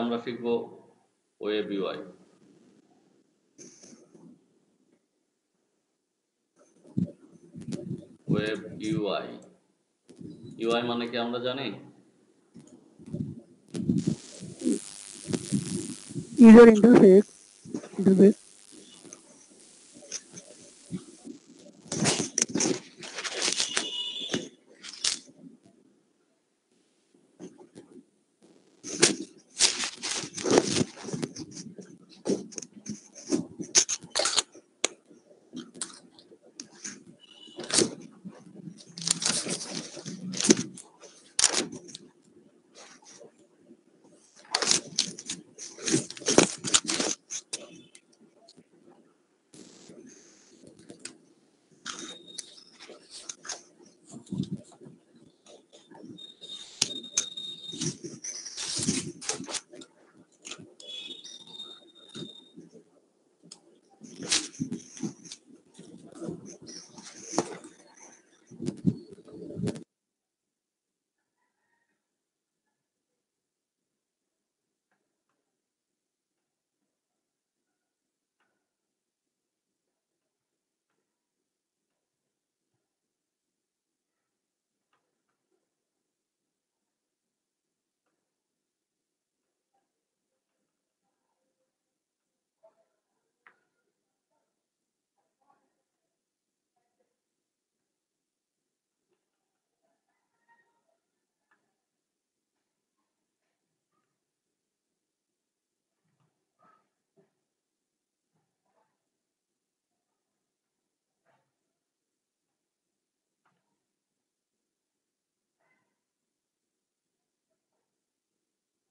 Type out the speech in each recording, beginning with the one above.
আমরা শিখব web UI. Web UI, UI মানে কি আমরা জানি? User interface.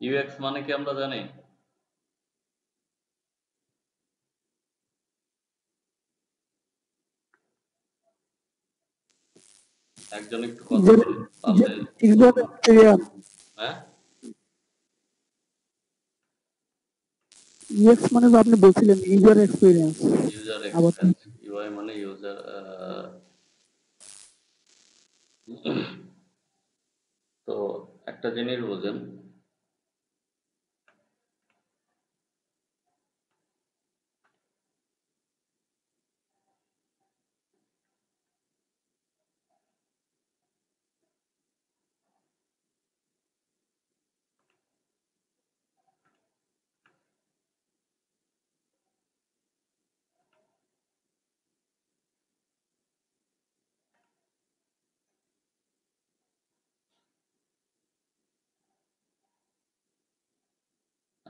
ইউএক্স মানে কি আমরা জানি? একজন একটু কথা বলুন তাহলে। হ্যাঁ, UX মানে তো আপনি বলছিলেন user experience. User experience, UI মানে ইউজার। তো একটা জিনিস বোঝেন,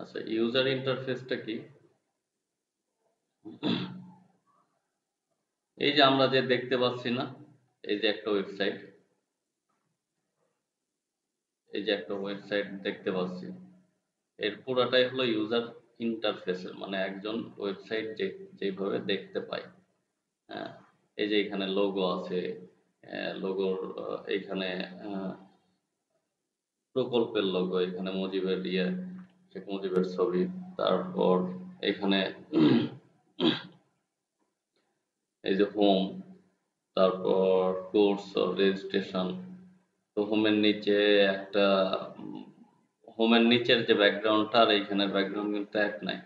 আচ্ছা ইউজার ইন্টারফেসটা কি? এই যে আমরা যে দেখতে পাচ্ছি না, এই যে একটা ওয়েবসাইট, এই যে একটা ওয়েবসাইট দেখতে পাচ্ছি, এর পুরাটাই হলো ইউজার ইন্টারফেসের, মানে একজন ওয়েবসাইট যেভাবে দেখতে পায়। হ্যাঁ, এই যে এখানে লোগো আছে, লোগোর এইখানে প্রকল্পের লোগো, এখানে মুজিবের শেখ মুজিবের ছবি, তারপর এখানে এই যে হোম, তারপর কোর্স অফ রেজিস্ট্রেশন। তো হোমের নিচে একটা হোমের নিচের যে ব্যাকগ্রাউন্ডটা আর এইখানের ব্যাকগ্রাউন্ড কিন্তু এক নাই।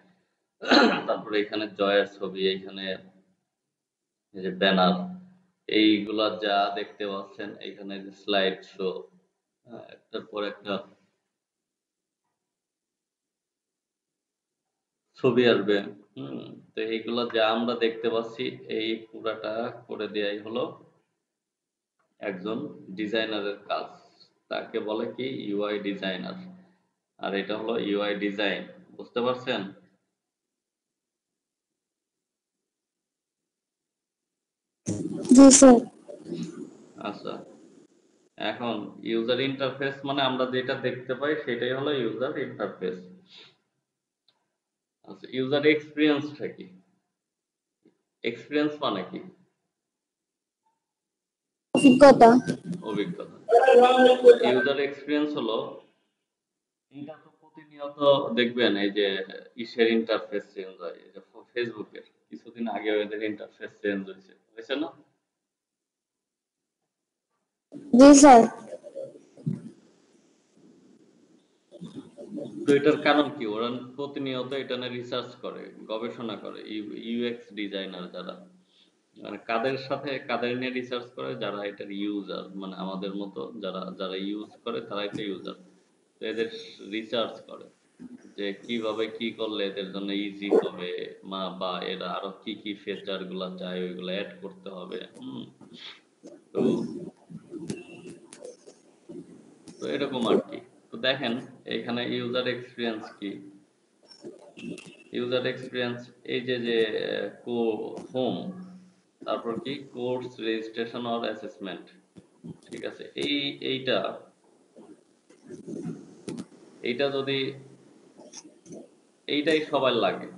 তারপরে এখানে জয়ের ছবি, এইখানে এই যে ব্যানার, এইগুলা যা দেখতে পাচ্ছেন, এখানে যে স্লাইড শো, একটার পর একটা ছবি আসবে। তো এইগুলা যা আমরা দেখতে পাচ্ছি, এই পুরাটা করে দেয়াই হলো একজন ডিজাইনারের কাজ। তাকে বলে কি ইউআই ডিজাইনার। আর এটা হলো ইউআই ডিজাইন, বুঝতে পারছেন? জি স্যার। আচ্ছা, এখন ইউজার ইন্টারফেস মানে আমরা যেটা দেখতে পাই সেটাই হলো ইউজার ইন্টারফেস। আচ্ছা, ইউজার এক্সপিরিয়েন্সটা কি? এক্সপিরিয়েন্স মানে কি? অভিজ্ঞতা। অভিজ্ঞতা। ইউজার এক্সপিরিয়েন্স হলো, এটা তো প্রতিনিয়ত দেখবেন এই যে ইসের ইন্টারফেস চেঞ্জ হয়, এই যে ফেসবুকের কিছুদিন আগে ওদের ইন্টারফেস চেঞ্জ হয়েছে না? জি স্যার। তো এটার কারণ কি? ওরা প্রতিনিয়ত এটা নিয়ে রিসার্চ করে, গবেষণা করে। ইউএক্স ডিজাইনার যারা, মানে কাদের নিয়ে রিসার্চ করে? যারা এটার ইউজার, মানে আমাদের মতো যারা ইউজ করে তারাই তো ইউজার। তো এদের রিসার্চ করে যে কিভাবে কি করলে এদের জন্য ইজি হবে, বা এরা আরো কি কি ফিচার গুলা চায় ওইগুলো অ্যাড করতে হবে। তো তো এরকম আর কি। তো দেখেন এখানে ইউজার এক্সপিরিয়েন্স কি? ইউজার এক্সপিরিয়েন্স এই যে হোম, তারপর কি কোর্স রেজিস্ট্রেশন অর অ্যাসেসমেন্ট। ঠিক আছে, এইটা এইটা যদি এইটাই সবার লাগে,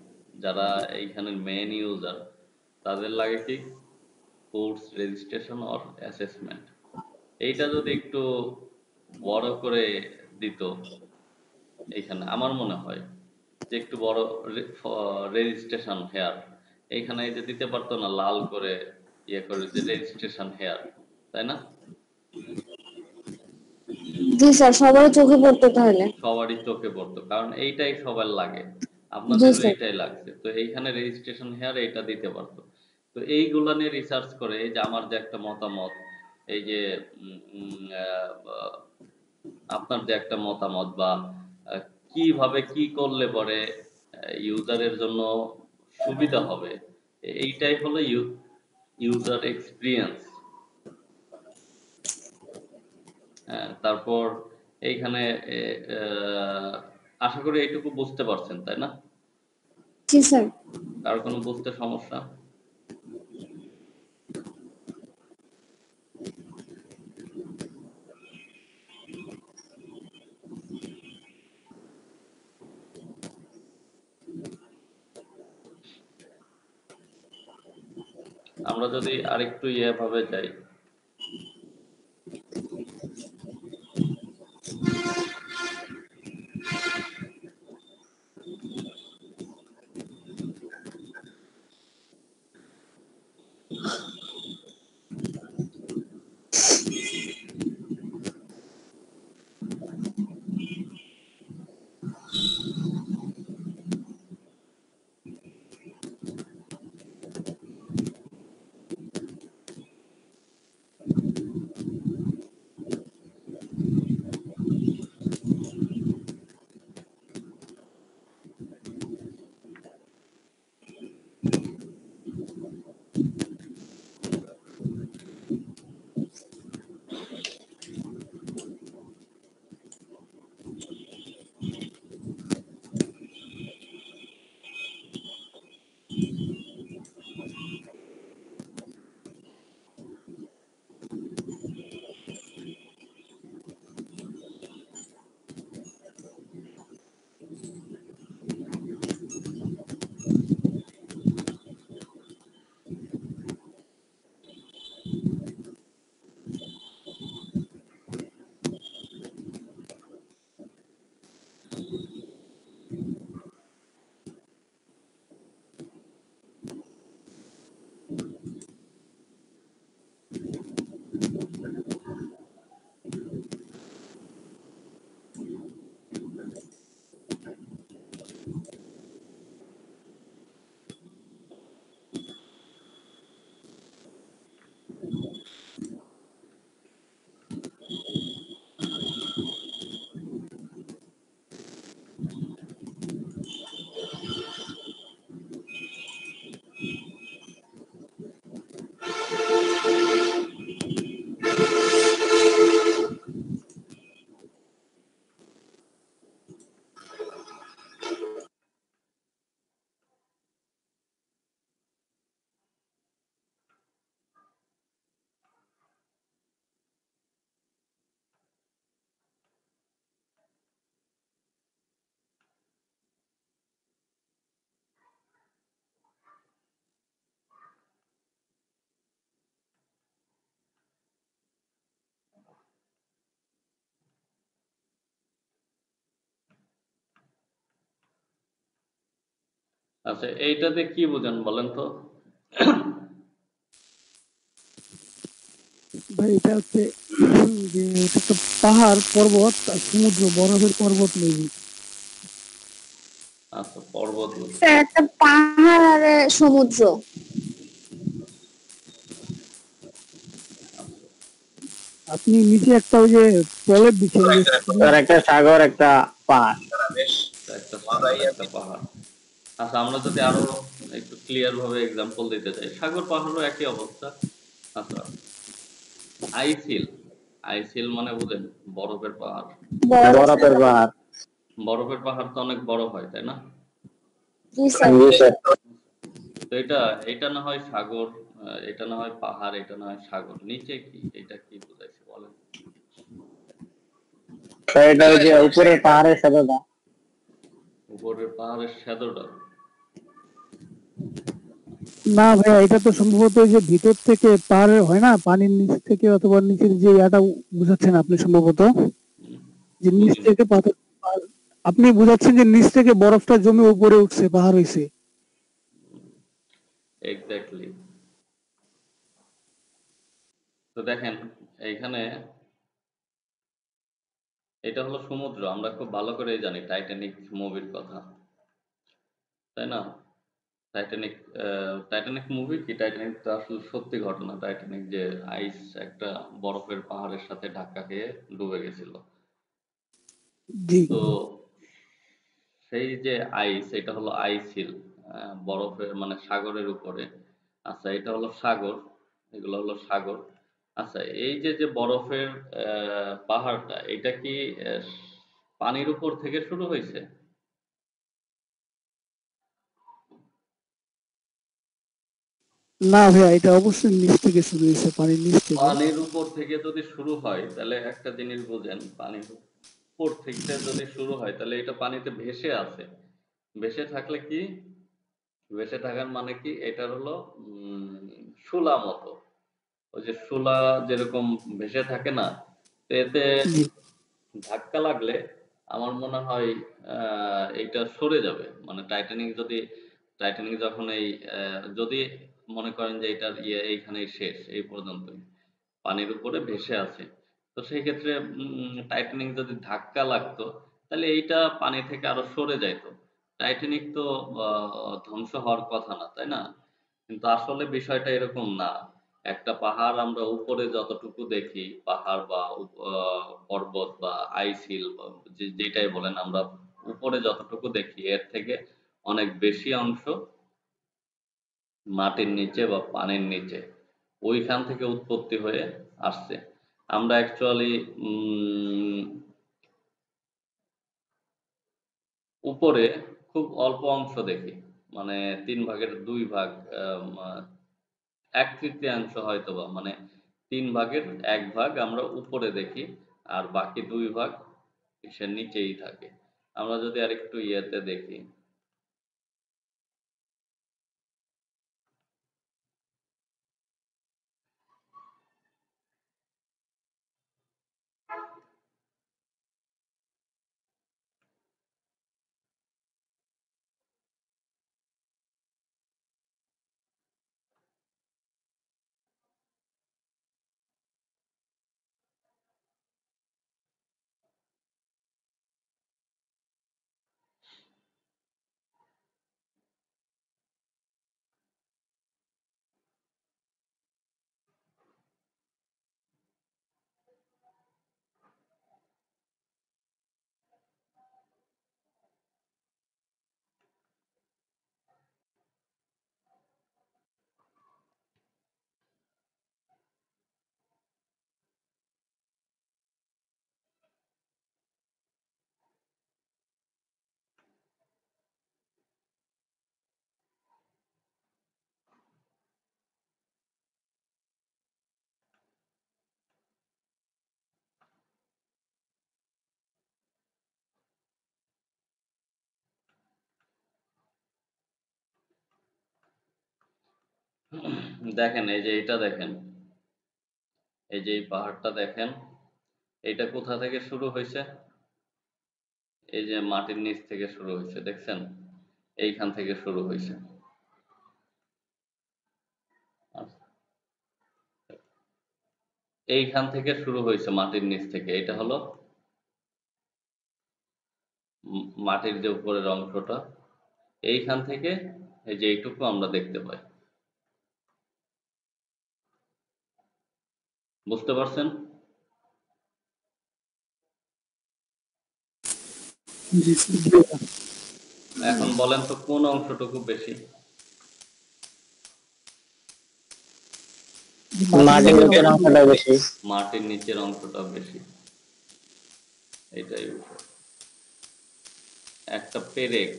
যারা এইখানের মেন ইউজার তাদের লাগে কি কোর্স রেজিস্ট্রেশন অর অ্যাসেসমেন্ট। এইটা যদি একটু বড় করে দিত এইখানে, আমার মনে হয় যে একটু বড় রেজিস্ট্রেশন হেয়ার, এইখানে এই যে দিতে পারতো না লাল করে ইয়ে করে যে রেজিস্ট্রেশন হেয়ার, তাই না? জি স্যার, সবার চোখে পড়তো তাহলে। সবারই চোখে পড়তো, কারণ এইটাই সবার লাগে, জি আপনাদেরও স্যার। এইটাই লাগছে। তো এইখানে রেজিস্ট্রেশন হেয়ার এইটা দিতে পারতো। তো এইগুলা নিয়ে রিসার্চ করে, এই যে আমার যে একটা মতামত, এই যে উম, উম, আহ, আপনার যে একটা মতামত, বা কিভাবে কি করলে পরে ইউজারের জন্য সুবিধা হবে, এইটাই হলো ইউজার এক্সপিরিয়েন্স। তারপর এইখানে আশা করি এইটুকু বুঝতে পারছেন, তাই না? জি স্যার। কারো কোনো বুঝতে সমস্যা? আমরা যদি আরেকটু ভাবে যাই, আচ্ছা এইটাতে কি বোঝেন বলেন তো? ভাই এটা হচ্ছে যে এটা একটা পাহাড় পর্বত আর সমুদ্র, বরফের পর্বত মেবি। আচ্ছা, পর্বত বলছি। স্যার একটা পাহাড় আর সমুদ্র। আচ্ছা, আপনি নিচে একটা ওই যে প্রলেপ দিচ্ছেন যে স্যার একটা সাগর একটা পাহাড়। তো একটা সাগর একটা পাহাড়। আচ্ছা, আমরা যদি আরো একটু ক্লিয়ার ভাবে এক্সাম্পল দিতে চাই, সাগর পাহাড়ও একই অবস্থা। আচ্ছা, আইসিল, আইসিল মানে বুঝেন বরফের পাহাড়। বরফের পাহাড়। বরফের পাহাড় তো অনেক বড় হয়, তাই না? জি স্যার। জি স্যার। তো এটা না হয় সাগর, এটা না হয় পাহাড়, এটা না হয় সাগর, নিচে কি, এটা কি বুঝাইছে বলেন? স্যার এটা ওই যে উপরের পাহাড়ের সাথে না। উপরের পাহাড়ের শ্যাদোটা। না ভাইয়া, এটা তো সম্ভবত ওই যে ভিতর থেকে পাহাড়ের হয় না, পানির নিচ থেকে অথবা নিচের যে ইয়াটা বুঝাচ্ছেন আপনি সম্ভবত, যে নিচ বুঝিনি। থেকে পাথর আপনি বুঝাচ্ছেন যে নিচ থেকে বরফটা জমে উপরে উঠছে, পাহাড় হইছে। এক্স্যাক্টলি। তো দেখেন এইখানে এটা হলো সমুদ্র, আমরা খুব ভালো করেই জানি টাইটানিক মুভির কথা, তাই না? টাইটানিক, টাইটানিক মুভি কি, টাইটানিক তো আসলে সত্যি ঘটনা। টাইটানিক যে আইস একটা বরফের পাহাড়ের সাথে ধাক্কা খেয়ে ডুবে গেছিল। জি। তো সেই যে আইস, এটা হলো আইস হিল, বরফের মানে সাগরের উপরে। আচ্ছা, এটা হলো সাগর, এগুলো হলো সাগর। আচ্ছা, এই যে যে বরফের পাহাড়টা, এটা কি পানির উপর থেকে শুরু হয়েছে? না ভাইয়া, এটা অবশ্যই নিচ থেকে শুরু হয়েছে, পানির নিচ থেকে। পানির উপর থেকে যদি শুরু হয় তাহলে একটা জিনিস বোঝেন, পানির উপর থেকে যদি শুরু হয় তাহলে এটা পানিতে ভেসে আছে। ভেসে থাকলে কি, ভেসে থাকার মানে কি, এটার হলো শূলা মতো, ওই যে শূলা যেরকম ভেসে থাকে না, তো এতে জি। ধাক্কা লাগলে আমার মনে হয় এইটা সরে যাবে। মানে টাইটানিক যখন এই যদি মনে করেন যে এটার ইয়ে এইখানেই শেষ, এই পর্যন্তই পানির উপরে ভেসে আছে, তো সেই ক্ষেত্রে টাইটানিক যদি ধাক্কা লাগতো তাহলে এইটা পানি থেকে আরো সরে যাইতো। টাইটানিক তো ধ্বংস হওয়ার কথা না, তাই না? কিন্তু আসলে বিষয়টা এরকম না। একটা পাহাড় আমরা উপরে যতটুকু দেখি, পাহাড় বা পর্বত বা আইস হিল বা যেটাই বলেন, আমরা উপরে যতটুকু দেখি এর থেকে অনেক বেশি অংশ মাটির নিচে বা পানির নিচে, ওইখান থেকে উৎপত্তি হয়ে আসছে। আমরা অ্যাকচুয়ালি উপরে খুব অল্প অংশ দেখি, মানে 3 ভাগের 2 ভাগ, আম, আহ, 1/3 হয়তোবা, মানে 3 ভাগের 1 ভাগ আমরা উপরে দেখি, আর বাকি 2 ভাগ সে নিচেই থাকে। আমরা যদি আরেকটু ইয়েতে দেখি, দেখেন এই যে এটা দেখেন, এই যে এই পাহাড়টা দেখেন, এটা কোথা থেকে শুরু হয়েছে? এই যে মাটির নিচ থেকে শুরু হয়েছে, দেখছেন? এইখান থেকে শুরু হয়েছে। আচ্ছা, এইখান থেকে শুরু হয়েছে মাটির নিচ থেকে। এটা হলো মাটির যে উপরের অংশটা, এইখান থেকে এই যে এইটুকু আমরা দেখতে পাই। বুঝতে পারছেন? জি এখন বলেন তো কোন অংশটুকু বেশি? মাটির নিচের অংশটা বেশি। মাটির নিচের অংশটা বেশি, এটাই বিষয়। একটা পেরেক,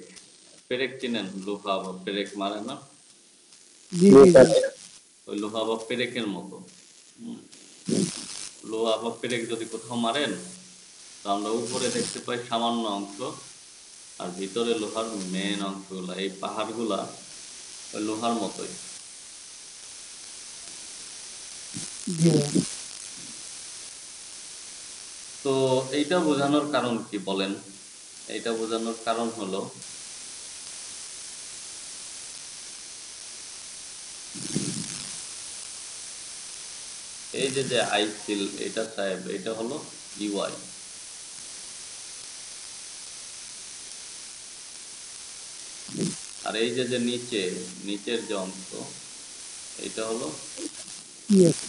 পেরেক চিনেন? লোহা বা পেরেক মারে না, জি জি জি স্যার। ওই লোহা বা পেরেকের মতো। লোহা বা পেরেক যদি কোথাও মারেন, তো আমরা উপরে দেখতে পাই সামান্য অংশ, আর ভিতরে লোহার মেন অংশগুলা, এই পাহাড়গুলা ওই লোহার মতোই। জি ভাই। তো এইটা বোঝানোর কারণ কি বলেন? এইটা বোঝানোর কারণ হলো এই যে যে আইসিল, এটা সাহেব, এটা হলো ইউআই। আর এই যে যে নিচে, নিচের যে অংশ, এটা হলো ইয়েস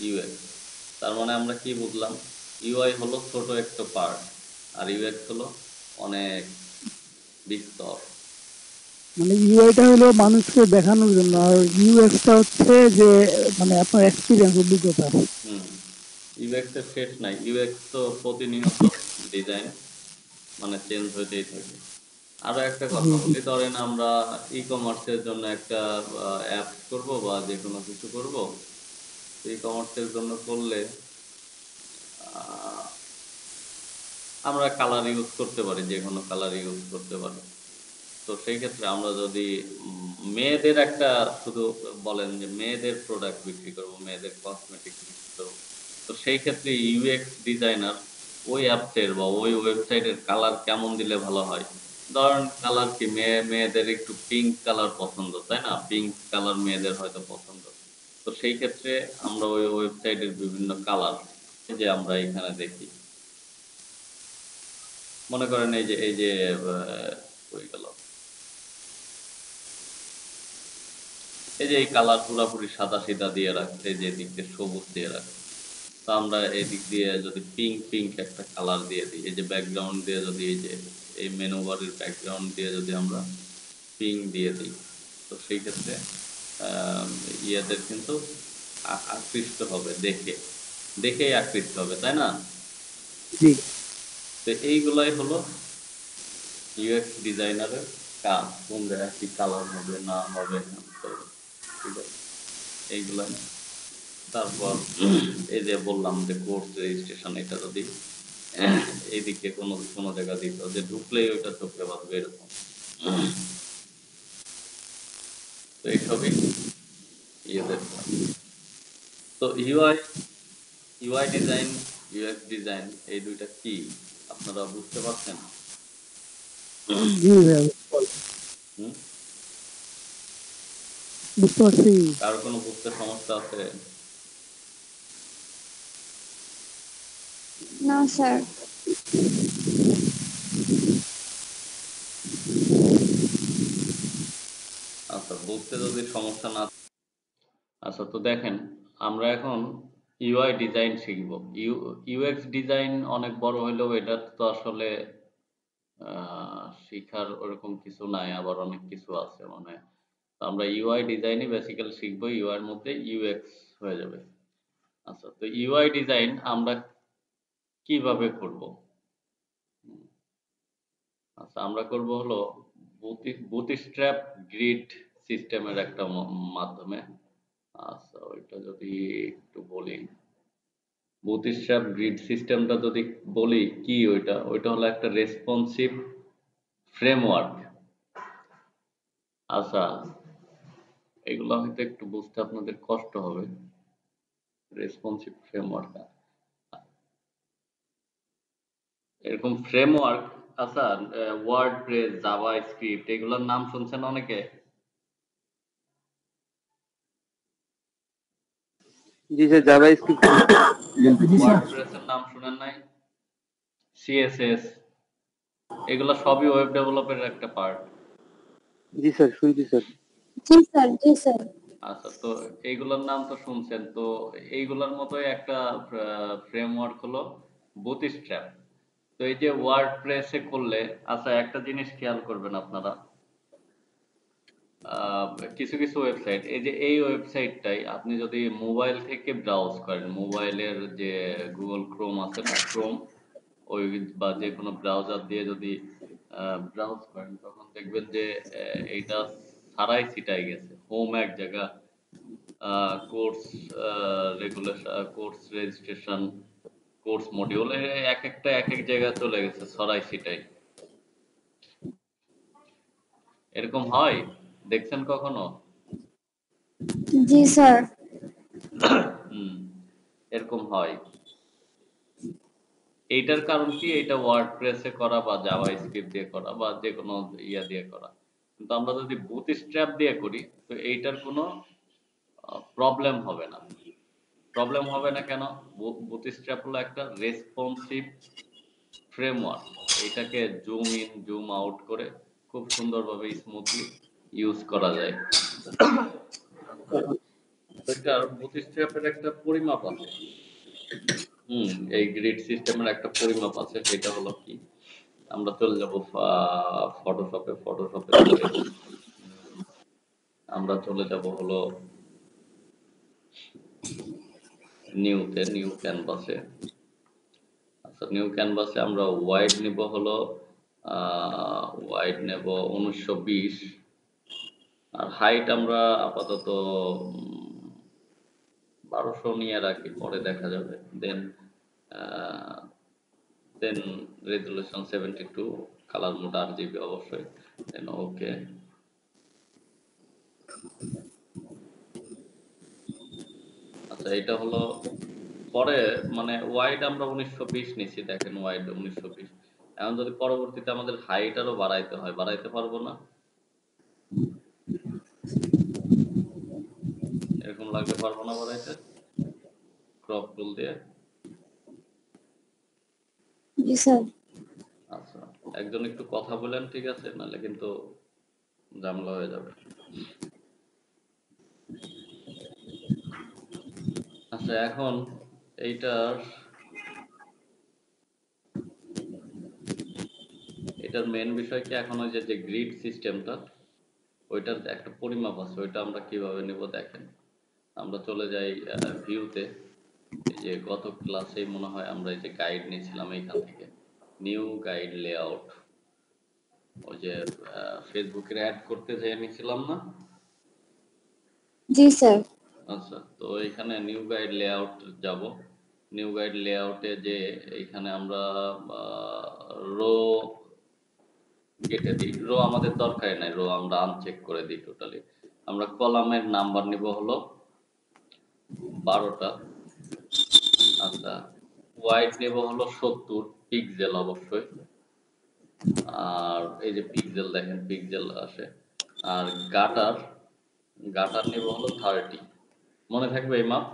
ইউএক্স। তার মানে আমরা কি বুঝলাম? ইউআই হলো ছোট একটা পার্ট, আর ইউএক্স হলো অনেক বিস্তর। মানে ইউআইটা হলো মানুষকে দেখানোর জন্য, আর ইউএক্সটা হচ্ছে যে মানে আপনার এক্সপিরিয়েন্স, অভিজ্ঞতা। হুম, ইউএক্স এর শেষ নাই। ইউএক্স তো প্রতিনিয়ত ডিজাইন মানে চেঞ্জ হইতেই থাকে। আরো একটা জি কথা জি বলি, ধরেন আমরা ই কমার্সের জন্য একটা অ্যাপ করব বা যে কোনো কিছু করব। ই কমার্সের জন্য করলে আহ, আমরা কালার ইউজ করতে পারি, যে কোনো কালার ইউজ করতে পারি। তো সেই ক্ষেত্রে আমরা যদি মেয়েদের একটা শুধু বলেন যে মেয়েদের প্রোডাক্ট বিক্রি করব, মেয়েদের কসমেটিক বিক্রি করব, তো সেই ক্ষেত্রে ইউএক্স ডিজাইনার ওই অ্যাপসের বা ওই ওয়েবসাইটের কালার কেমন দিলে ভালো হয়? ধরেন কালার কি, মেয়েদের একটু পিঙ্ক কালার পছন্দ, তাই না? পিঙ্ক কালার মেয়েদের হয়তো পছন্দ। তো সেই ক্ষেত্রে আমরা ওই ওয়েবসাইটের বিভিন্ন কালার, যে আমরা এখানে দেখি, মনে করেন এই যে হয়ে গেল, এই যে এই কালার পুরাপুরি সাদা সিধা দিয়ে রাখছে, যে দিক দিয়ে সবুজ দিয়ে রাখছে। তো আমরা এদিক দিয়ে যদি পিঙ্ক পিঙ্ক একটা কালার দিয়ে দিই, এই যে ব্যাকগ্রাউন্ড দিয়ে যদি এই যে এই মেনু বারের ব্যাকগ্রাউন্ড দিয়ে যদি আমরা পিঙ্ক দিয়ে দিই, তো সেই ক্ষেত্রে আহ, ইয়েদের কিন্তু আকৃষ্ট হবে, দেখেই আকৃষ্ট হবে, তাই না? জি তো এইগুলাই হলো ইউএক্স ডিজাইনারের কাজ, কোন জায়গায় কি কালার হবে না হবে, তো ঠিক আছে, এইগুলাই। তারপর এই যে বললাম যে কোর্স রেজিস্ট্রেশন, এটা যদি এইদিকে কোনো কোনো জায়গা দিত, যে ঢুকলেই ওইটা চোখে বাঁধবে এরকম। তো এইসবই ইয়েদের কাজ। তো ইউআই ডিজাইন, ইউএক্স ডিজাইন, এই দুইটা কি আপনারা বুঝতে পারছেন? জি ভাইয়া, হুম? বুঝতে পারছি। কারো কোনো বুঝতে সমস্যা আছে? না স্যার। আচ্ছা, বুঝতে যদি সমস্যা না, আচ্ছা তো দেখেন, আমরা এখন ইউআই ডিজাইন শিখব। ইউএক্স ডিজাইন অনেক বড় হইলেও এটা তো আসলে শিখার ওরকম কিছু নাই, আবার অনেক কিছু আছে মানে। তো আমরা ইউআই ডিজাইনই বেসিক্যালি শিখবো, ইউআই এর মধ্যে ইউএক্স হয়ে যাবে। আচ্ছা, তো ইউআই ডিজাইন আমরা কিভাবে করব? আচ্ছা, আমরা করব হলো বুটস্ট্র্যাপ গ্রিড সিস্টেমের একটা মাধ্যমে। আচ্ছা, ওইটা যদি একটু বলি, বুটস্ট্র্যাপ গ্রিড সিস্টেমটা যদি বলি, কি ওইটা? ওইটা হলো একটা রেসপন্সিভ ফ্রেমওয়ার্ক। আচ্ছা, এগুলো হয়তো একটু বুঝতে আপনাদের কষ্ট হবে। রেসপন্সিভ ফ্রেমওয়ার্ক, এরকম ফ্রেমওয়ার্ক, আচ্ছা, ওয়ার্ডপ্রেস, জাভা স্ক্রিপ্ট, এগুলোর নাম শুনছেন অনেকে? জি স্যার, জাভাস্ক্রিপ্ট। জি স্যার। ওয়ার্ডপ্রেসের নাম শুনেন নাই? সিএসএস, এগুলো সবই ওয়েব ডেভেলপের একটা পার্ট। জি স্যার, শুনছি স্যার। জি স্যার, জি স্যার। আচ্ছা, তো এইগুলোর নাম তো শুনছেন। তো এইগুলোর মতোই একটা ফ্রেমওয়ার্ক হলো বুটস্ট্র্যাপ। তো এই যে ওয়ার্ডপ্রেসে করলে, আচ্ছা একটা জিনিস খেয়াল করবেন আপনারা, আহ, কিছু কিছু ওয়েবসাইট, এই যে এই ওয়েবসাইটটাই আপনি যদি মোবাইল থেকে ব্রাউজ করেন, মোবাইলের যে গুগল ক্রোম আছে না, ক্রোম, ওই বা যে কোনো ব্রাউজার দিয়ে যদি ব্রাউজ করেন, তখন দেখবেন যে এইটা সারাই ছিটাই গেছে। হোম এক জায়গা, course regulation, course registration, course module, এক একটা এক এক জায়গায় চলে গেছে ছড়াই ছিটাই। এরকম হয়, দেখছেন কখনো? জি স্যার। হুম, এরকম হয়। এইটার কারণ কি? এটা ওয়ার্ডপ্রেসে করা বা জাভা স্ক্রিপ্ট দিয়ে করা বা যে কোনো ইয়া দিয়ে করা। কিন্তু আমরা যদি বুটস্ট্র্যাপ দিয়ে করি, তো এইটার কোনো প্রবলেম হবে না। প্রবলেম হবে না কেন? বুটস্ট্র্যাপ হলো একটা রেসপন্সিভ ফ্রেমওয়ার্ক। এটাকে জুম ইন জুম আউট করে খুব সুন্দরভাবে স্মুথলি ইউজ করা যায়। এটার বুটস্ট্র্যাপের একটা পরিমাপ আছে। এই গ্রিড সিস্টেমের একটা পরিমাপ আছে, সেটা হলো কি? আমরা চলে যাব ফটোশপে। ফটোশপে থেকে আমরা চলে যাব হলো নিউতে, নিউ ক্যানভাসে। আচ্ছা, নিউ ক্যানভাসে আমরা ওয়াইড নিব হলো ওয়াইড নেব 1920, আর হাইট আমরা আপাতত 1200 নিয়ে রাখি, পরে দেখা যাবে। দেন দেন রেজুলেশন 72, কালার মোড RGB অবশ্যই। দেন ওকে। আচ্ছা, এটা হলো পরে, মানে ওয়াইড আমরা 1920 নিছি, দেখেন ওয়াইড 1920। এখন যদি পরবর্তীতে আমাদের হাইট আরো বাড়াইতে হয়, বাড়াইতে পারবো না? এরকম লাগলে পারবো না বাড়াইতে ক্রপ টুল দিয়ে? জি স্যার। আচ্ছা, একজন একটু কথা বলেন, ঠিক আছে? নাহলে কিন্তু ঝামেলা হয়ে যাবে। আচ্ছা, এখন এইটার এটার মেন বিষয় কি, এখন ওই যে যে গ্রিড সিস্টেমটা, ওইটার একটা পরিমাপ আছে, ওইটা আমরা কিভাবে নিব দেখেন। আমরা চলে যাই ভিউতে। এই যে গত ক্লাসেই মনে হয় আমরা এই যে গাইড নিয়েছিলাম, এইখান থেকে নিউ গাইড লেআউট, ওই যে ফেসবুকের অ্যাড করতে যেয়ে নিয়েছিলাম না? জি স্যার। আচ্ছা, তো এখানে নিউ গাইড লেআউট যাব। নিউ গাইড লেআউটে যে এইখানে আমরা রো কেটে দিই। রো আমাদের দরকারই নাই, রো আমরা আনচেক করে দিই টোটালি। আমরা কলামের নাম্বার নিব হলো 12টা। আচ্ছা, ওয়াইড নেব হলো 70 পিক্সেল অবশ্যই। আর এই যে পিক্সেল, দেখেন পিক্সেল আসে। আর গাটার, গাটার নেব হলো 30। মনে থাকবে এই মাপ?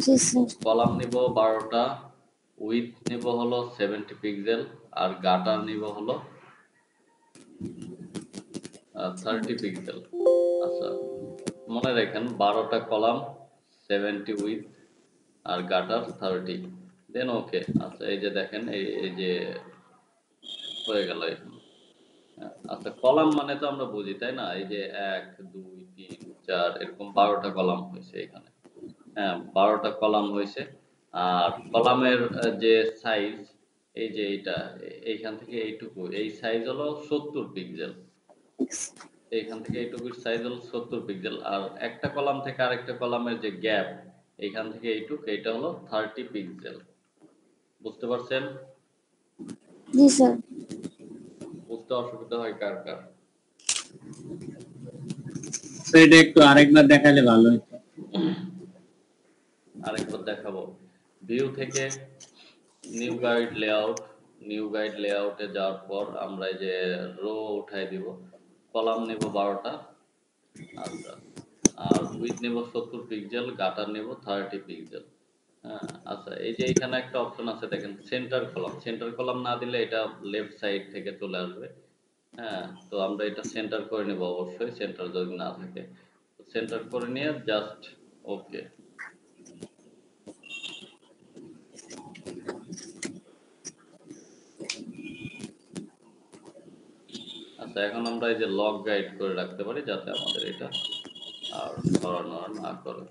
জি স্যার। কলাম নিব 12টা, উইথ নিব হলো 70 পিক্সেল, আর গাটার নিব হলো 30 পিক্সেল। আচ্ছা, মনে রাখেন 12টা কলাম, 70 উইথ, আর গাটার 30। দেন ওকে। আচ্ছা, এই যে দেখেন এই যে হয়ে গেল এখানে। আচ্ছা, কলাম মানে তো আমরা বুঝি, তাই না? এই যে 1 2 3 4 এরকম 12টা কলাম হয়েছে এখানে। হ্যাঁ, 12টা কলাম হয়েছে। আর কলামের যে সাইজ, এই যে এইটা, এইখান থেকে এইটুকু, এই সাইজ হলো 70 পিক্সেল। এইখান থেকে এইটুকুর সাইজ হলো 70 পিক্সেল। আর একটা কলাম থেকে আরেকটা কলামের যে গ্যাপ, এইখান থেকে এইটুকু, এইটা হলো 30 পিক্সেল। বুঝতে পারছেন? জি স্যার। বুঝতে অসুবিধা হয় কার কার? তো এটা একটু আরেকবার দেখালে ভালো হতো। আরেকবার দেখাবো। ভিউ থেকে new guide layout, new guide লেআউটে যাওয়ার পর আমরা এই যে রো উঠাই দিব। কলাম নেব 12টা। আচ্ছা, আর উইথ নেব 70 পিক্সেল, গাটার নেব 30 পিক্সেল। হ্যাঁ, আচ্ছা, এই যে এখানে একটা অপশন আছে দেখেন, সেন্টার কলাম। সেন্টার কলাম না দিলে এটা লেফট সাইড থেকে চলে আসবে। হ্যাঁ, তো আমরা এটা সেন্টার করে নেব অবশ্যই, সেন্টার যদি না থাকে তো সেন্টার করে নিয়ে জাস্ট ওকে। আচ্ছা, এখন আমরা এই যে লক গাইড করে রাখতে পারি যাতে আমাদের এটা আর নড়াচড়া না করে।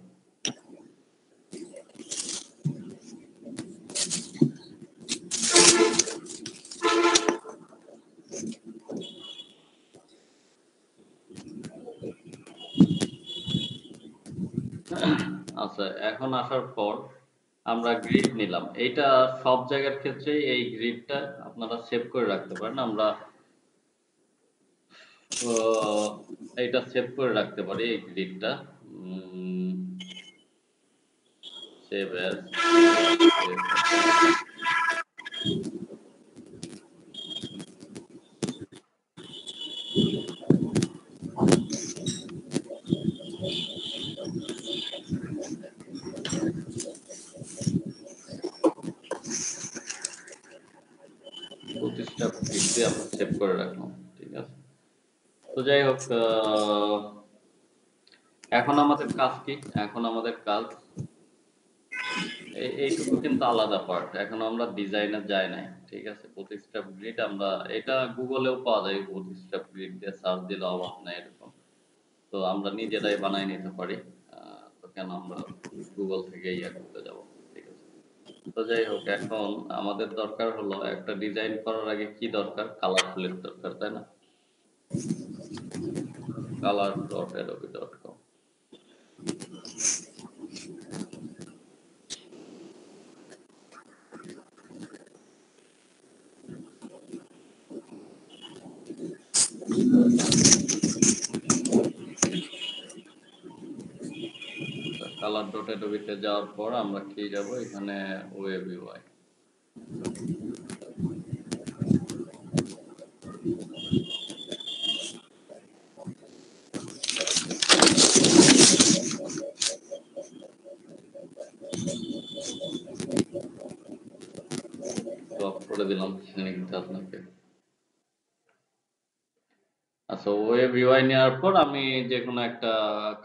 আচ্ছা, এখন আসার পর আমরা গ্রিড নিলাম। এইটা সব জায়গার ক্ষেত্রেই এই গ্রিডটা আপনারা সেভ করে রাখতে পারেন। আমরা এইটা সেভ করে রাখতে পারি এই গ্রিডটা। সেভ অ্যাজ, প্রতিষ্ঠা গ্রিড দিয়ে আমরা সেভ করে রাখলাম। ঠিক আছে, তো যাই হোক, এখন আমাদের কাজ কি? এখন আমাদের কাজ এইটুকু কিন্তু আলাদা পার্ট, এখন আমরা ডিজাইনে যাই নাই। ঠিক আছে, প্রতিষ্ঠা গ্রিড আমরা এটা গুগলেও পাওয়া যায়, প্রতিষ্ঠা গ্রিড দিয়ে সার্চ দিলে অবাক নাই এরকম। তো আমরা নিজেরাই বানাই নিতে পারি। তো কেন আমরা গুগল থেকে ইয়ে করতে যাব? ঠিক আছে, তো যাই হোক, এখন আমাদের দরকার হলো একটা ডিজাইন করার আগে কি দরকার? কালার প্লেট দরকার, তাই না? color.adobe.com। color.adobe তে যাওয়ার পর আমরা কি যাব? এখানে ওয়েব ইউআই। ড্রপ করে দিলাম লিঙ্কটা আপনাকে। আচ্ছা, ওয়েব ইউআই নেওয়ার পর আমি যে কোনো একটা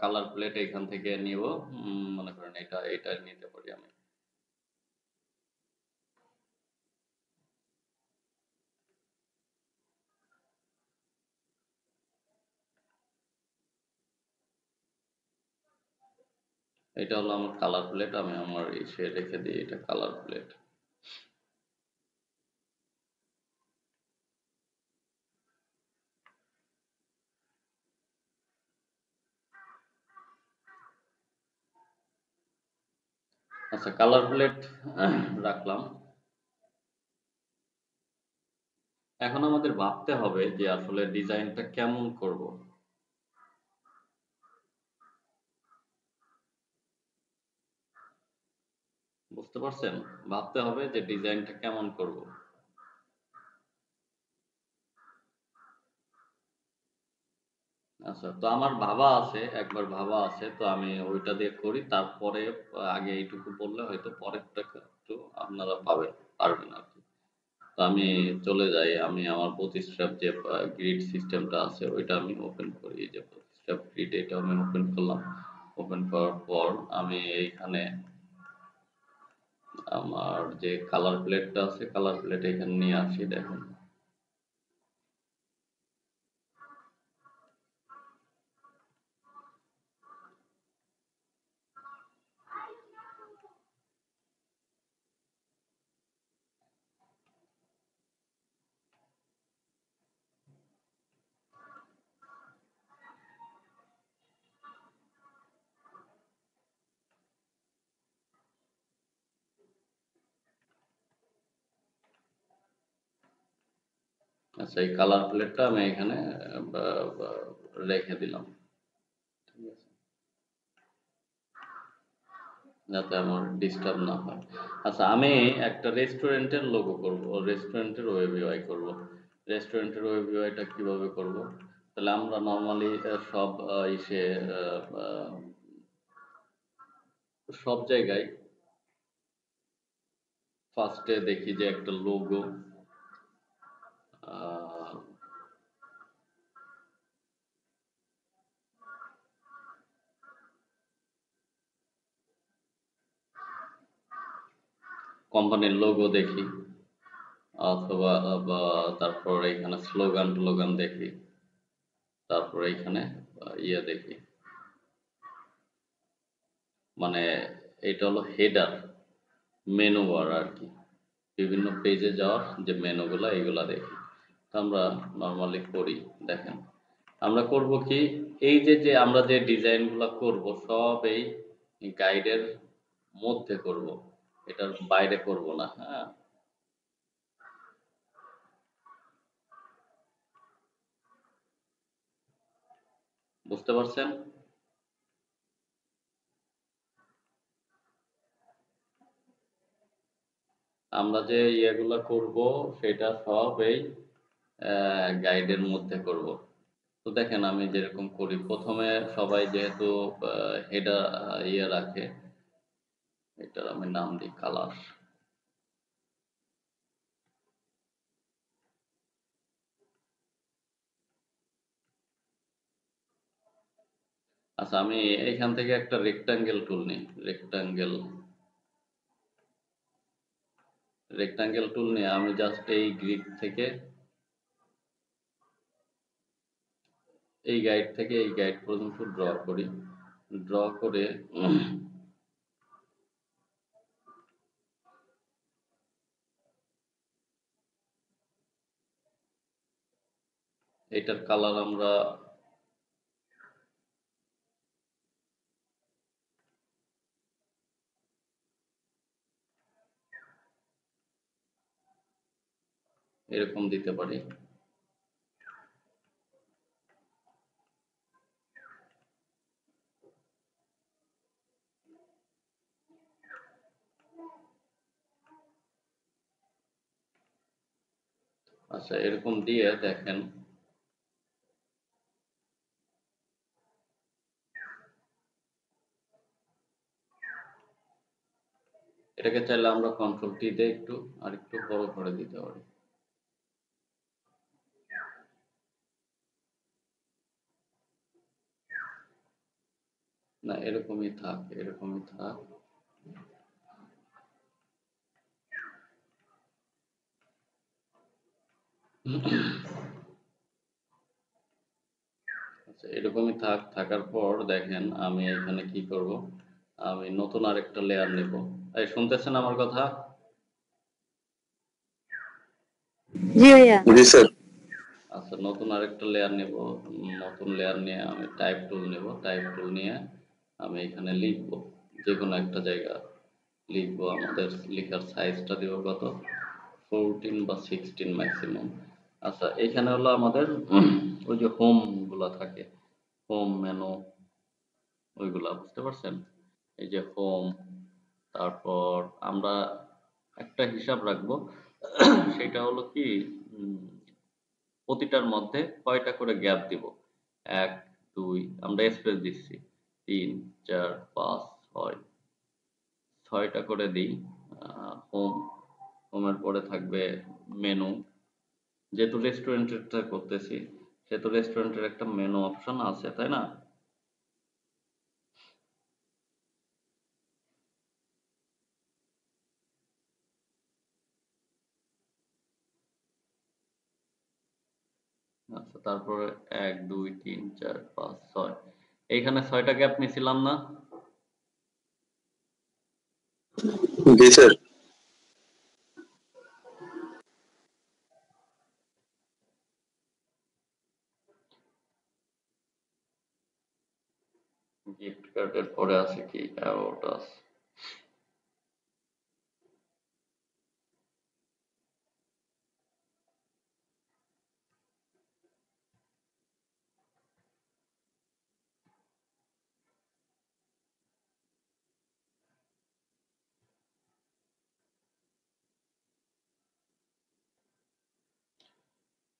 কালার প্লেট এখান থেকে নিব। মনে করেন এটা নিতে পারি আমি। এটা হলো আমার কালার প্লেট, আমি আমার ইসে রেখে দিই, এটা কালার প্লেট। আচ্ছা, কালার প্লেট রাখলাম। এখন আমাদের ভাবতে হবে যে আসলে ডিজাইনটা কেমন করব। বুঝতে পারছেন? ভাবতে হবে যে ডিজাইনটা কেমন করব। আচ্ছা, তো আমার ভাবা আছে, একবার ভাবা আছে, তো আমি ওইটা দিয়ে করি, তারপরে আগে এইটুকু বললে হয়তো পরেরটা একটু আপনারা পারবেন আর কি। তো আমি চলে যাই, আমি আমার প্রতিস্ট্রাপ যে গ্রিড সিস্টেমটা আছে ওইটা আমি ওপেন করি। এই যে প্রতিস্ট্রাপ গ্রিড, এটা আমি ওপেন করলাম। ওপেন করার পর আমি এইখানে আমার যে কালার প্লেটটা আছে, কালার প্লেট এখানে নিয়ে আসি। দেখুন, আচ্ছা, এই কালার প্লেটটা আমি এখানে রেখে দিলাম। ঠিক আছে, যাতে আমার ডিস্টার্ব না হয়। আচ্ছা, আমি একটা রেস্টুরেন্টের লোগো করব, রেস্টুরেন্টের ওয়েব ইউআই করব। রেস্টুরেন্টের ওয়েব ইউআইটা কিভাবে করব? তাহলে আমরা নর্মালি সব ইসে সব জায়গায় ফার্স্টে দেখি যে একটা লোগো, কোম্পানির লোগো দেখি, অথবা তারপর এখানে স্লোগান টোলোগান দেখি, তারপর এখানে ইয়ে দেখি, মানে এটা হলো হেডার, মেনু বার আর কি। বিভিন্ন পেজে যাওয়ার যে মেনুগুলো এইগুলা দেখি। তো আমরা নর্মালি করি, দেখেন আমরা করব কি, এই যে আমরা যে ডিজাইনগুলো করব সব এই গাইডের মধ্যে করব, এটার বাইরে করব না। হ্যাঁ, বুঝতে পারছেন? আমরা যে ইয়েগুলা করব সেটা সব এই গাইডের মধ্যে করব। তো দেখেন আমি যেরকম করি, প্রথমে সবাই যেহেতু হেডার ইয়ে রাখে, এটার আমি নাম দিই কালার। আচ্ছা, আমি এখান থেকে একটা রেক্টাঙ্গেল টুল নিই, রেক্টাঙ্গেল টুল নিয়ে আমি জাস্ট এই গ্রিড থেকে, এই গাইড থেকে এই গাইড পর্যন্ত ড্র করি, ড্র করে এটার কালার আমরা এরকম দিতে পারি। আচ্ছা, এরকম দিয়ে দেখেন এটাকে চাইলে আমরা কন্ট্রোল টি দিয়ে একটু আর একটু বড় করে দিতে পারি। না, এরকমই থাক, এরকমই থাক। আচ্ছা, এরকমই থাক, থাকার পর দেখেন আমি এখানে কি করব, আমি নতুন আরেকটা লেয়ার নেব। এই শুনতেছেন আমার কথা? জি ভাইয়া। জি স্যার। আচ্ছা, নতুন আরেকটা লেয়ার নেব। নতুন লেয়ার নিয়ে আমি টাইপ টুল নেব, টাইপ টুল নিয়ে আমি এখানে লিখব, যে কোনো একটা জায়গা লিখব। আমাদের লেখার সাইজটা দেব কত, 14 বা 16 ম্যাক্সিমাম। আচ্ছা, এখানে হলো আমাদের ওই যে হোম গুলা থাকে, হোম মেনু, ওইগুলা বুঝতে পারছেন? এই যে হোম, তারপর আমরা একটা হিসাব রাখবো, সেটা হলো কি, প্রতিটার মধ্যে কয়টা করে গ্যাপ দিব। 1 2, আমরা স্পেস দিচ্ছি, 3 4 5 6, 6টা করে দিই। হোম, হোমের পরে থাকবে মেনু, যেহেতু রেস্টুরেন্টেরটা করতেছি সেহেতু রেস্টুরেন্টের একটা মেনু অপশন আছে, তাই না? আচ্ছা, তারপরে 1 2 3 4 5 6, এইখানে 6টা গ্যাপ নিছিলাম না? জি স্যার। গিফট কার্ডের পরে আছে কি, অ্যাবাউট আস।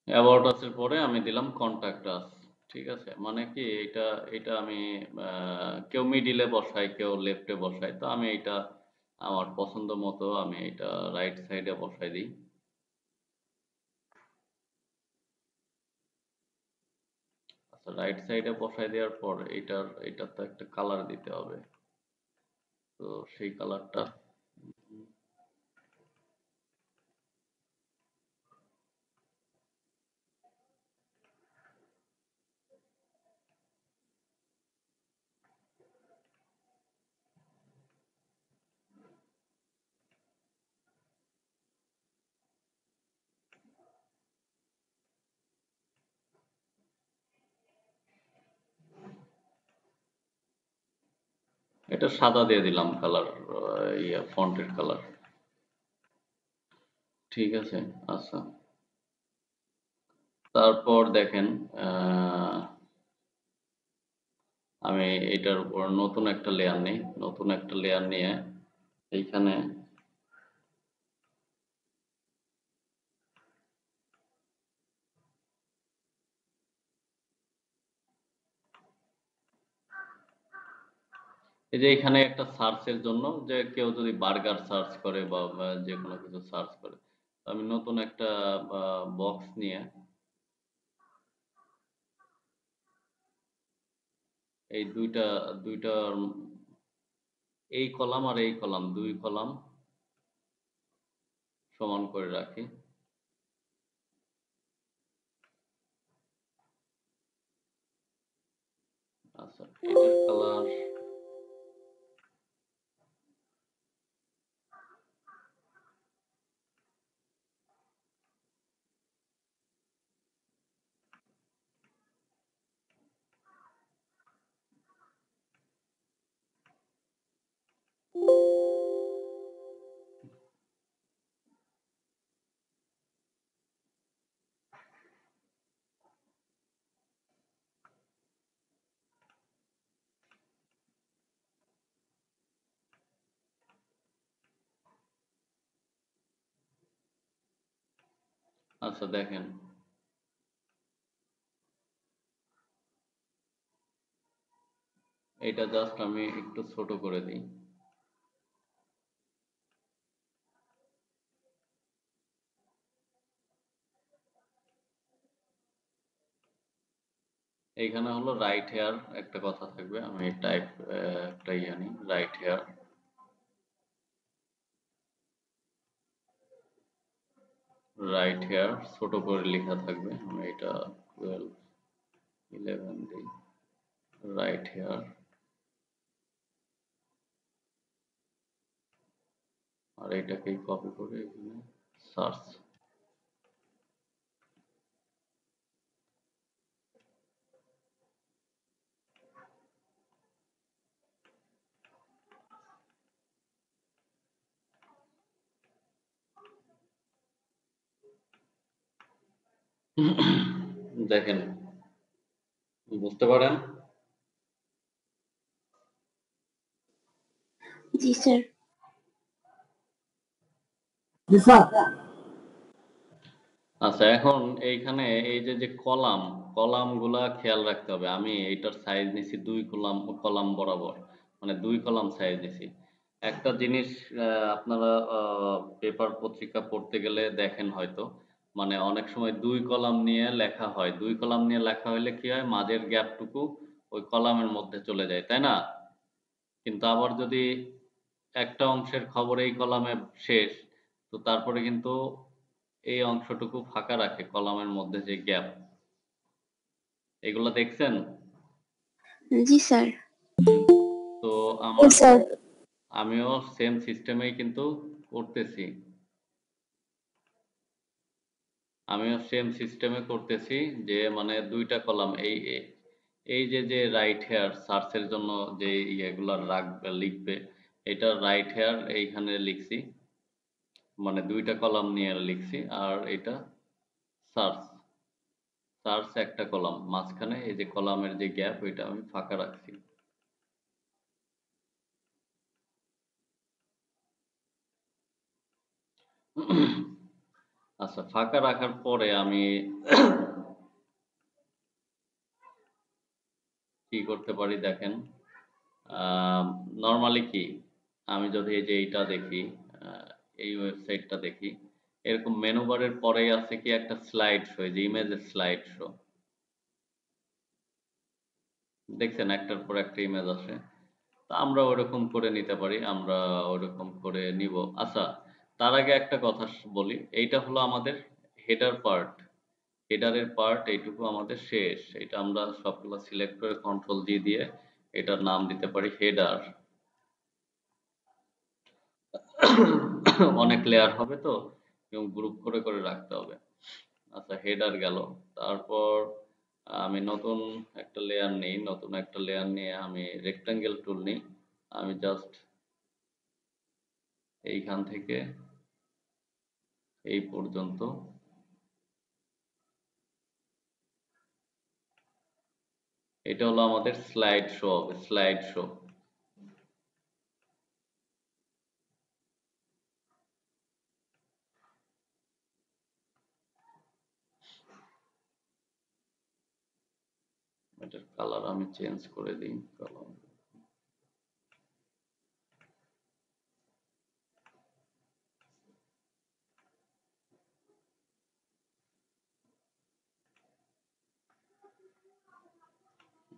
অ্যাবাউট আস-এর পরে আমি দিলাম কন্টাক্ট আস। ঠিক আছে, মানে কি এটা, এটা আমি কেউ মিডিলে বসাই, কেউ লেফটে বসাই, তো আমি এটা আমার পছন্দ মতো আমি এটা রাইট সাইডে বসাই দিই। আচ্ছা, রাইট সাইডে বসাই দেওয়ার পর এটার তো একটা কালার দিতে হবে, তো সেই কালারটা এটা সাদা দিয়ে দিলাম কালার, ফন্টের কালার। ঠিক আছে। আচ্ছা, তারপর দেখেন আমি এটার উপর নতুন একটা লেয়ার নিই। নতুন একটা লেয়ার নিয়ে এইখানে এই যে এখানে একটা সার্চের জন্য, যে কেউ যদি বার্গার সার্চ করে বা যে কোনো কিছু সার্চ করে, তো আমি নতুন একটা বক্স নিয়ে এই দুইটা এই কলাম আর এই কলাম, দুই কলাম সমান করে রাখি। আচ্ছা, এটার কালার আচ্ছা দেখেন, এটা জাস্ট আমি একটু ছোট করে দিই। এইখানে হলো রাইট হেয়ার একটা কথা থাকবে, আমি টাইপ একটা আনি রাইট হেয়ার। রাইট হেয়ার ছোট করে লেখা থাকবে, আমি এটা 12 11 দিই। রাইট হেয়ার, আর এটাকে কপি করে এখানে সার্চ। দেখেন, বুঝতে পারেন? জি স্যার। জি স্যার। আচ্ছা, এখন এইখানে এই যে কলামগুলা খেয়াল রাখতে হবে। আমি এইটার সাইজ নিছি 2 কলাম বরাবর, মানে 2 কলাম সাইজ নিছি। একটা জিনিস আপনারা পেপার পত্রিকা পড়তে গেলে দেখেন হয়তো, মানে অনেক সময় 2 কলাম নিয়ে লেখা হয়। 2 কলাম নিয়ে লেখা হইলে কি হয়, মাঝের গ্যাপটুকু ওই কলামের মধ্যে চলে যায়, তাই না? কিন্তু আবার যদি একটা অংশের খবর এই কলামে শেষ, তো তারপরে কিন্তু এই অংশটুকু ফাঁকা রাখে কলামের মধ্যে যে গ্যাপ। এগুলো দেখছেন? জি স্যার। তো জি স্যার। আমিও সেম সিস্টেমেই কিন্তু করতেছি। আমিও সেম সিস্টেমে করতেছি, যে মানে 2টা কলাম এই যে রাইট হেয়ার সার্চের জন্য যে ইয়েগুলা লিখবে, এটা রাইট হেয়ার এইখানে লিখছি, মানে 2টা কলাম নিয়ে লিখছি। আর এটা সার্চ, একটা কলাম, মাঝখানে এই যে কলামের যে গ্যাপ ওইটা আমি ফাঁকা রাখছি। আচ্ছা, ফাঁকা রাখার পরে আমি কি করতে পারি দেখেন। নর্মালি কি, আমি যদি এই যে এইটা দেখি, এই ওয়েবসাইটটা দেখি, এরকম মেনু বারের পরেই আছে কি একটা স্লাইড শো, যে ইমেজের স্লাইড শো, দেখছেন একটার পর একটা ইমেজ আসে। তা আমরা ওরকম করে নিতে পারি, আমরা ওরকম করে নিব। আচ্ছা, তার আগে একটা কথা বলি, এইটা হলো আমাদের হেডার পার্ট। হেডারের পার্ট এইটুকু আমাদের শেষ। এটা আমরা সবগুলো সিলেক্ট করে কন্ট্রোল দিয়ে এটার নাম দিতে পারি হেডার। অনেক লেয়ার হবে তো, এবং গ্রুপ করে রাখতে হবে। আচ্ছা, হেডার গেল। তারপর আমি নতুন একটা লেয়ার নিই, নতুন একটা লেয়ার নিয়ে আমি রেক্টাঙ্গেল টুল নিই। আমি জাস্ট এইখান থেকে এই পর্যন্ত এটা হলো আমাদের স্লাইড শো হবে, স্লাইড শো। এটার কালার আমি চেঞ্জ করে দিই, কালার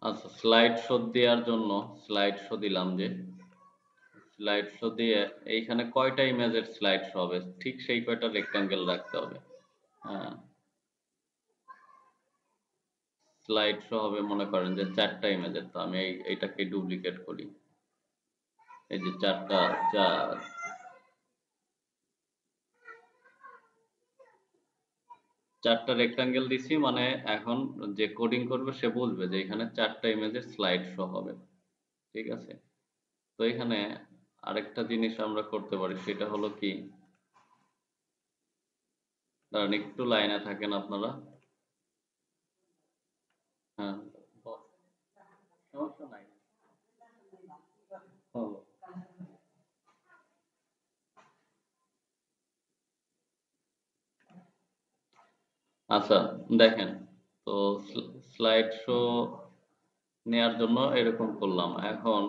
আচ্ছা। স্লাইড শো দেওয়ার জন্য স্লাইড শো দিলাম, যে স্লাইড শো দিয়ে এইখানে কয়টা ইমেজের স্লাইড শো হবে ঠিক সেই কয়টা রেক্টাঙ্গেল রাখতে হবে। হ্যাঁ, স্লাইড শো হবে মনে করেন যে 4টা ইমেজের, তো আমি এইটাকে ডুপ্লিকেট করি। এই যে 4টা রেক্টাঙ্গেল দিছি, মানে এখন যে কোডিং করবে সে বুঝবে যে এখানে 4টা ইমেজের স্লাইড শো হবে। ঠিক আছে, তো এখানে আরেকটা জিনিস আমরা করতে পারি, সেটা হলো কি, দাঁড়ান একটু লাইনে থাকেন আপনারা। হ্যাঁ, সমস্যা নাই। আচ্ছা, দেখেন তো স্লাইড শো নেয়ার জন্য এরকম করলাম। এখন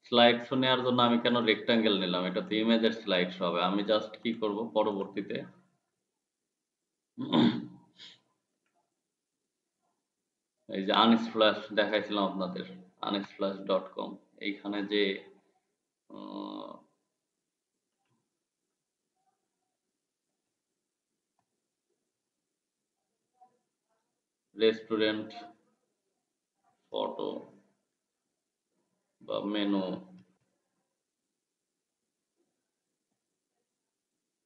স্লাইড শো নেওয়ার জন্য আমি কেন রেক্টাঙ্গেল নিলাম, এটা তো ইমেজের স্লাইড শো হবে। আমি জাস্ট কি করব, পরবর্তীতে এই যে আনস্প্ল্যাশ দেখাইছিলাম আপনাদের, unsplash.com, এইখানে যে রেস্টুরেন্ট ফটো বা মেনু,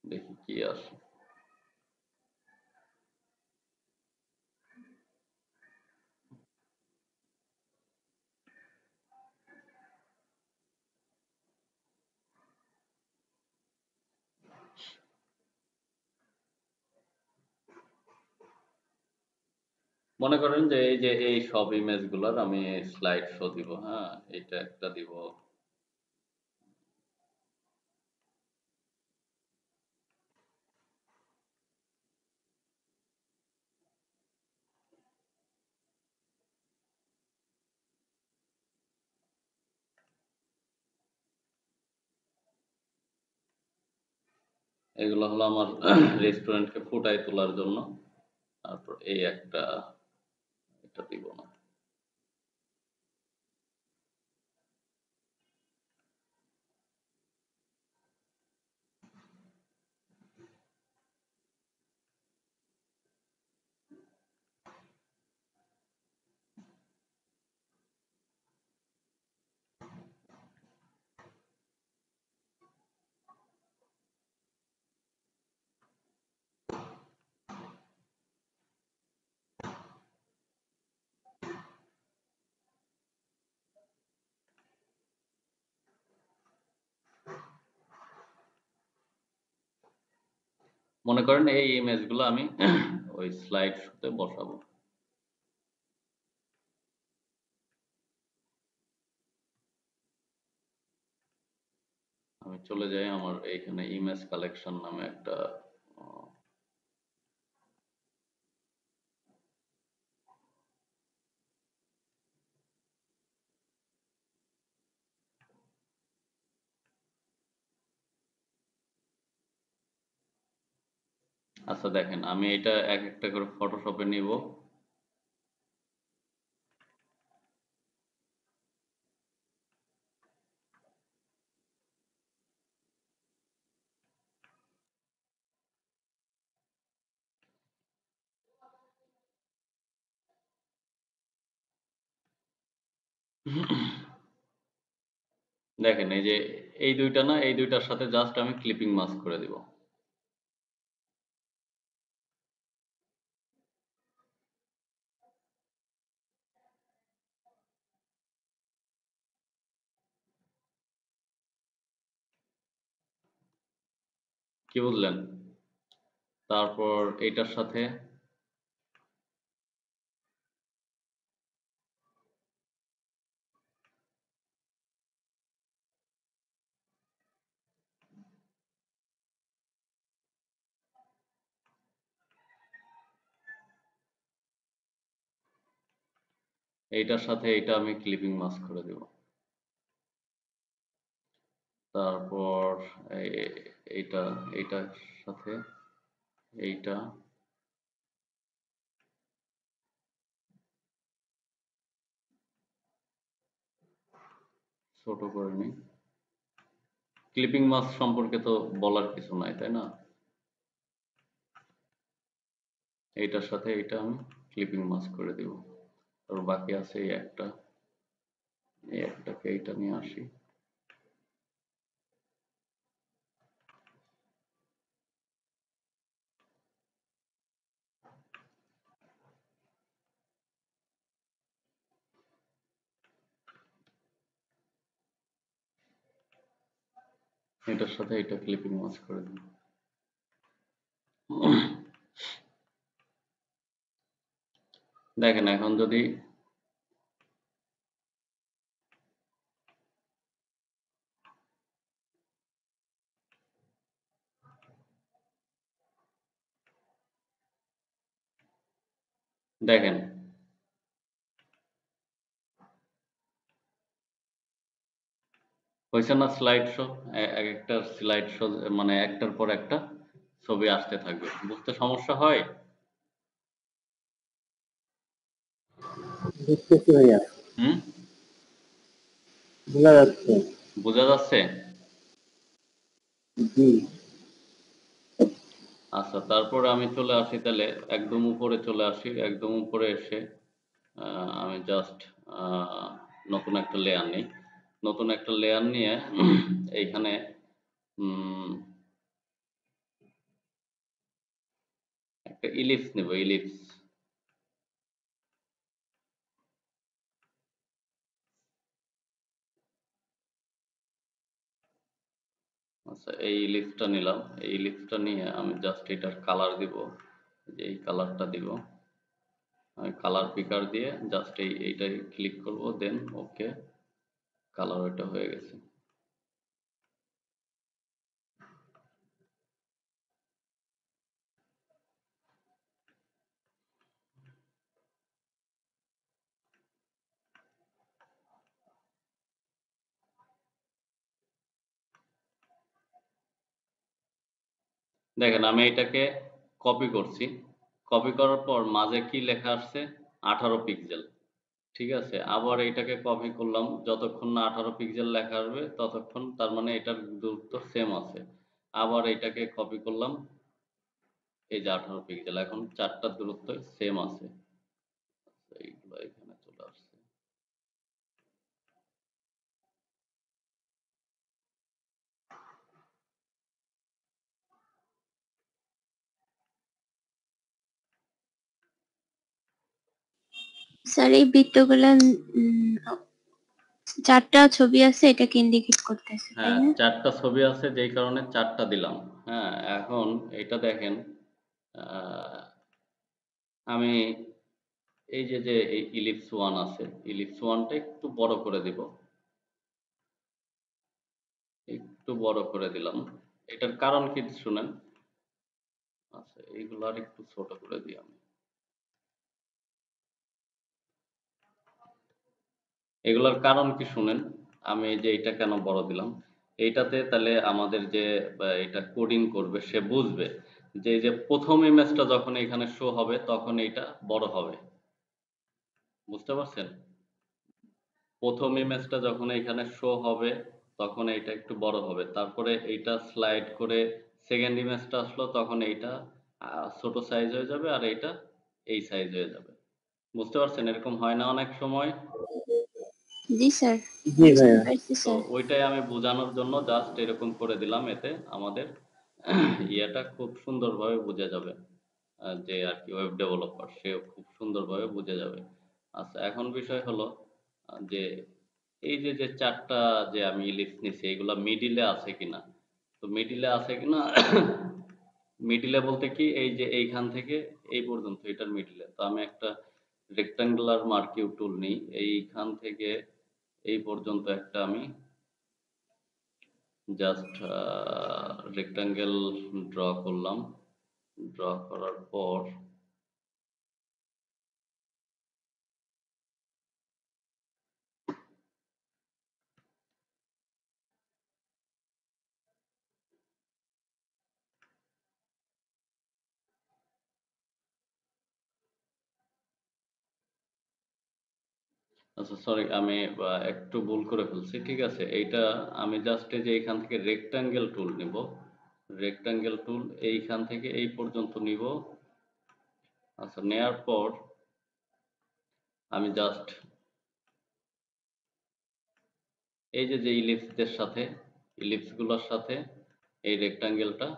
দেখি কি আসে। মনে করেন যে এই সব ইমেজ গুলার আমি স্লাইড শো দিব। হ্যাঁ, এইটা একটা দিব, এগুলো হলো আমার রেস্টুরেন্টকে ফুটাই তোলার জন্য। তারপর এই একটা, এটা দিব না। মনে করেন এই ইমেজ গুলো আমি ওই স্লাইড শোতে বসাবো। আমি চলে যাই আমার এইখানে ইমেজ কালেকশন নামে একটা আচ্ছা দেখেন, আমি এটা এক একটা করে ফটোশপে নিব। দেখেন এই যে এই দুইটা না, এই দুইটার সাথে জাস্ট আমি ক্লিপিং মাস্ক করে দিব। কি বুঝলেন? তারপর এইটার সাথে এইটা আমি ক্লিপিং মাস্ক করে দেব। তারপর এইটার সাথে এইটা ছোট করে নিই। ক্লিপিং মাস্ক সম্পর্কে তো বলার কিছু নাই, তাই না? এইটার সাথে এইটা আমি ক্লিপিং মাস্ক করে দিব। তারপর বাকি আছে এই একটাকে এইটা নিয়ে আসি। এটার সাথে এটা ক্লিপিং মাস্ক করে দিব। দেখেন এখন যদি দেখেন হয়েছে না স্লাইড শো? এক একটা স্লাইড শো মানে একটার পর একটা ছবি আসতে থাকবে, বুঝতে সমস্যা হয়? বুঝতেছি ভাইয়া, হুম, বোঝা যাচ্ছে। বোঝা যাচ্ছে? জি। আচ্ছা, তারপরে আমি চলে আসি তাহলে একদম উপরে চলে আসি। একদম উপরে এসে আমি জাস্ট নতুন একটা লেয়ার নিই। নতুন একটা লেয়ার নিয়ে এইখানে একটা ইলিপস নেব, ইলিপস। আচ্ছা, এই ইলিপসটা নিলাম। এই ইলিপসটা নিয়ে আমি জাস্ট এটার কালার দিব, যে এই কালারটা দিব। আমি কালার পিকার দিয়ে জাস্ট এইটাই ক্লিক করব, দেন ওকে, কালার ওইটা হয়ে গেছে। দেখেন আমি এটাকে কপি করছি। কপি করার পর মাঝে কি লেখা আসছে? 18 পিক্সেল। ঠিক আছে, আবার এইটাকে কপি করলাম, যতক্ষণ না 18 পিক্সেল লেখা আসবে ততক্ষণ, তার মানে এটার দূরত্ব সেম আছে। আবার এইটাকে কপি করলাম, এই যে 18 পিক্সেল, এখন চারটার দূরত্ব সেম আছে। এইগুলো এখানে চলে আসছে। স্যার এই বৃত্তগুলা চারটা ছবি আছে, এটাকে ইন্ডিকেট করতেছে, তাই হ্যাঁ, না? চারটা ছবি আছে যেই কারণে চারটা দিলাম। হ্যাঁ, এখন এটা দেখেন, আমি এই যে এই ইলিপস ওয়ান আছে, ইলিপস ওয়ানটা একটু বড় করে দিব, একটু বড় করে দিলাম। এটার কারণ কি শুনেন? আচ্ছা, এইগুলো আর একটু ছোট করে দিই আমি। এগুলোর কারণ কি শুনেন? আমি এই যে এটা কেন বড় দিলাম, এইটাতে তাহলে আমাদের যে এটা কোডিং করবে সে বুঝবে যে এই যে প্রথম ইমেজটা যখন এখানে শো হবে তখন এইটা বড় হবে। বুঝতে পারছেন? প্রথম ইমেজটা যখন এখানে শো হবে তখন এইটা একটু বড় হবে, তারপরে এইটা স্লাইড করে সেকেন্ড ইমেজটা আসলো তখন এইটা ছোট সাইজ হয়ে যাবে, আর এইটা এই সাইজ হয়ে যাবে। বুঝতে পারছেন? এরকম হয় না অনেক সময়? জি স্যার, জি বুঝতে ভাইয়া। পারছি তো স্যার। ওইটাই আমি বোঝানোর জন্য জাস্ট এরকম করে দিলাম, এতে আমাদের ইয়েটা খুব সুন্দরভাবে বোঝা যাবে। যে আর কি ওয়েব ডেভেলপার সেও খুব সুন্দরভাবে বুঝে যাবে। আচ্ছা, এখন বিষয় হলো যে এই যে চারটা যে আমি ইলিপস নিছি এগুলা মিডিলে আছে কিনা। তো মিডিলে আছে কিনা মিডিলে বলতে কি এই যে এইখান থেকে এই পর্যন্ত এটার মিডিলে। তো আমি একটা রেক্টাঙ্গুলার মার্কিউ টুল নিই, এইখান থেকে এই পর্যন্ত একটা আমি জাস্ট রেক্টাঙ্গেল ড্র করলাম। ড্র করার পর আচ্ছা সরি, আমি একটু ভুল করে ফেলছি। ঠিক আছে, এইটা আমি জাস্ট এই যে এইখান থেকে রেক্টাঙ্গেল টুল নিব। রেক্টাঙ্গেল টুল এইখান থেকে এই পর্যন্ত নিব। আচ্ছা, নেয়ার পর আমি জাস্ট এই যে যে ইলিপসদের সাথে, ইলিপসগুলোর সাথে এই রেক্টাঙ্গেলটা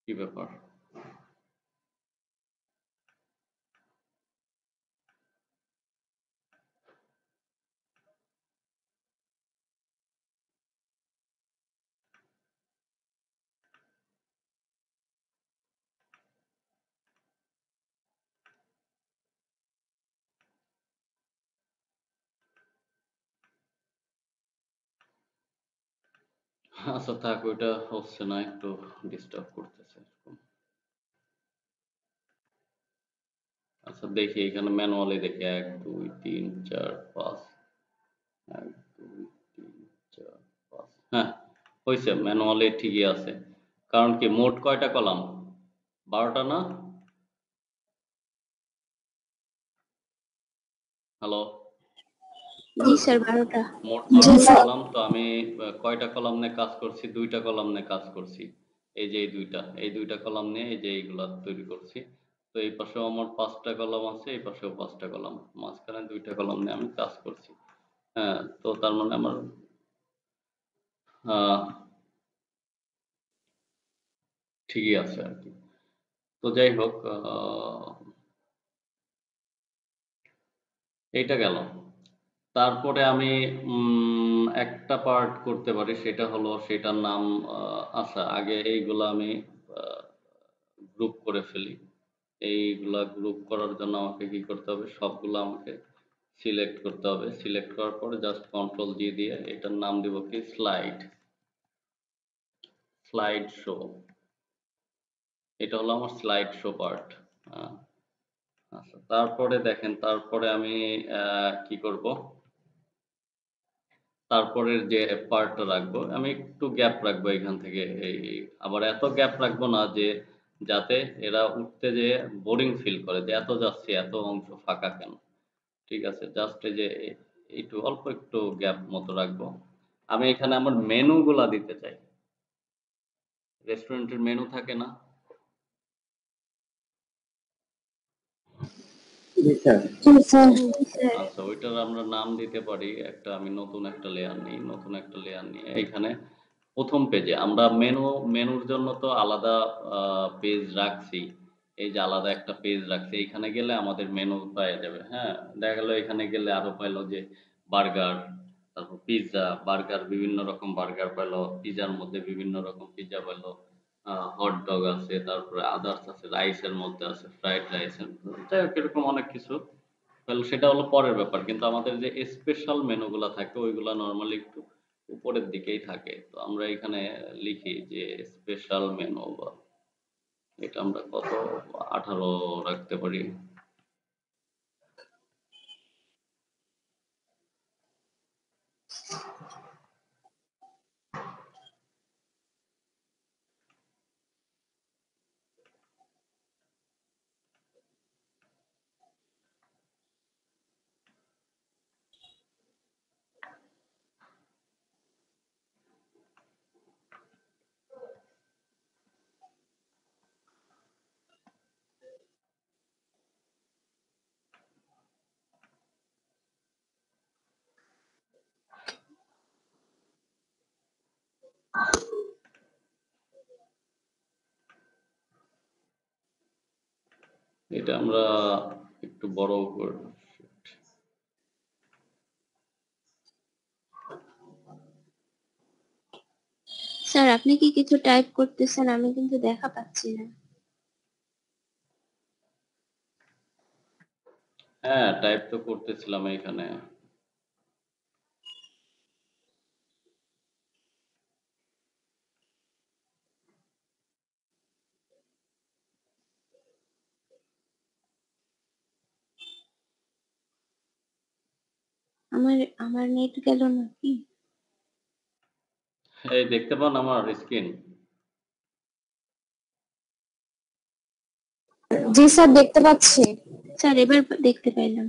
কি ব্যাপার? আচ্ছা থাক, ওইটা হচ্ছে না, একটু ডিস্টার্ব করতেছে। আচ্ছা দেখি এখানে ম্যানুয়ালি দেখি, 1 2 3 4 5, 1 2 3 4 5, হ্যাঁ হয়েছে, ম্যানুয়ালি ঠিকই আছে। কারণ কি মোট কয়টা কলাম? 12টা না? হ্যালো, জি স্যার 12টা। মোট 12টা কলাম। তো আমি কয়টা কলাম নিয়ে কাজ করছি? 2টা কলাম নিয়ে কাজ করছি। এই যে এই দুইটা কলাম নিয়ে এই যে এইগুলা তৈরি করছি। তো এই পাশেও আমার 5টা কলাম আছে, এই পাশেও 5টা কলাম, মাঝখানে 2টা কলাম নিয়ে আমি কাজ করছি। হ্যাঁ, তো তার মানে আমার ঠিকই আছে আর কি। তো যাই হোক, এইটা গেল। তারপরে আমি একটা পার্ট করতে পারি, সেটা হলো সেটার নাম আচ্ছা আগে এইগুলা আমি গ্রুপ করে ফেলি। এইগুলা গ্রুপ করার জন্য আমাকে কি করতে হবে? সবগুলো আমাকে সিলেক্ট করতে হবে। সিলেক্ট করার পরে জাস্ট কন্ট্রোল জি দিয়ে এটার নাম দিব কি স্লাইড, স্লাইড শো। এটা হলো আমার স্লাইড শো পার্ট। আচ্ছা, তারপরে দেখেন, তারপরে আমি কি করব? তারপরের যে পার্টটা রাখবো, আমি একটু গ্যাপ রাখবো এখান থেকে। এই আবার এত গ্যাপ রাখবো না যে যাতে এরা উঠতে যেয়ে বোরিং ফিল করে যে এত যাচ্ছে, এত অংশ ফাঁকা কেন। ঠিক আছে, জাস্ট এই যে একটু অল্প একটু গ্যাপ মতো রাখবো। আমি এখানে আমার মেনুগুলা দিতে চাই। রেস্টুরেন্টের মেনু থাকে না? জি স্যার। জি স্যার। আচ্ছা, ওইটার আমরা নাম দিতে পারি একটা, আমি নতুন একটা লেয়ার নিই। নতুন একটা লেয়ার নিয়ে এখানে প্রথম পেজে আমরা মেনুর জন্য তো আলাদা পেজ রাখছি। এই যে আলাদা একটা পেজ রাখছি, এখানে গেলে আমাদের মেনু পাওয়া যাবে। হ্যাঁ, দেখা গেল এখানে গেলে আরো পাইলো যে বার্গার, তারপর পিৎজা, বার্গার বিভিন্ন রকম বার্গার পাইলো, পিৎজার মধ্যে বিভিন্ন রকম পিৎজা পাইলো, হট ডগ আছে, তারপরে আদার্স আছে, রাইসের মধ্যে আছে, ফ্রাইড রাইসের, যাই হোক এরকম অনেক কিছু। তাহলে সেটা হলো পরের ব্যাপার, কিন্তু আমাদের যে স্পেশাল মেনুগুলা থাকে ওইগুলা নরমালি একটু উপরের দিকেই থাকে। তো আমরা এখানে লিখি যে স্পেশাল মেনু, বা এটা আমরা কত 18 রাখতে পারি। এটা আমরা একটু বড় করে স্যার আপনি কি কিছু টাইপ করতেছেন? আমি কিন্তু দেখা পাচ্ছি না। হ্যাঁ টাইপ তো করতেছিলাম এখানে। আমার আমার নেট গেল নাকি? এই দেখতে পান আমার স্ক্রিন? জি স্যার, দেখতে পাচ্ছি। স্যার এবার দেখতে পাইলাম।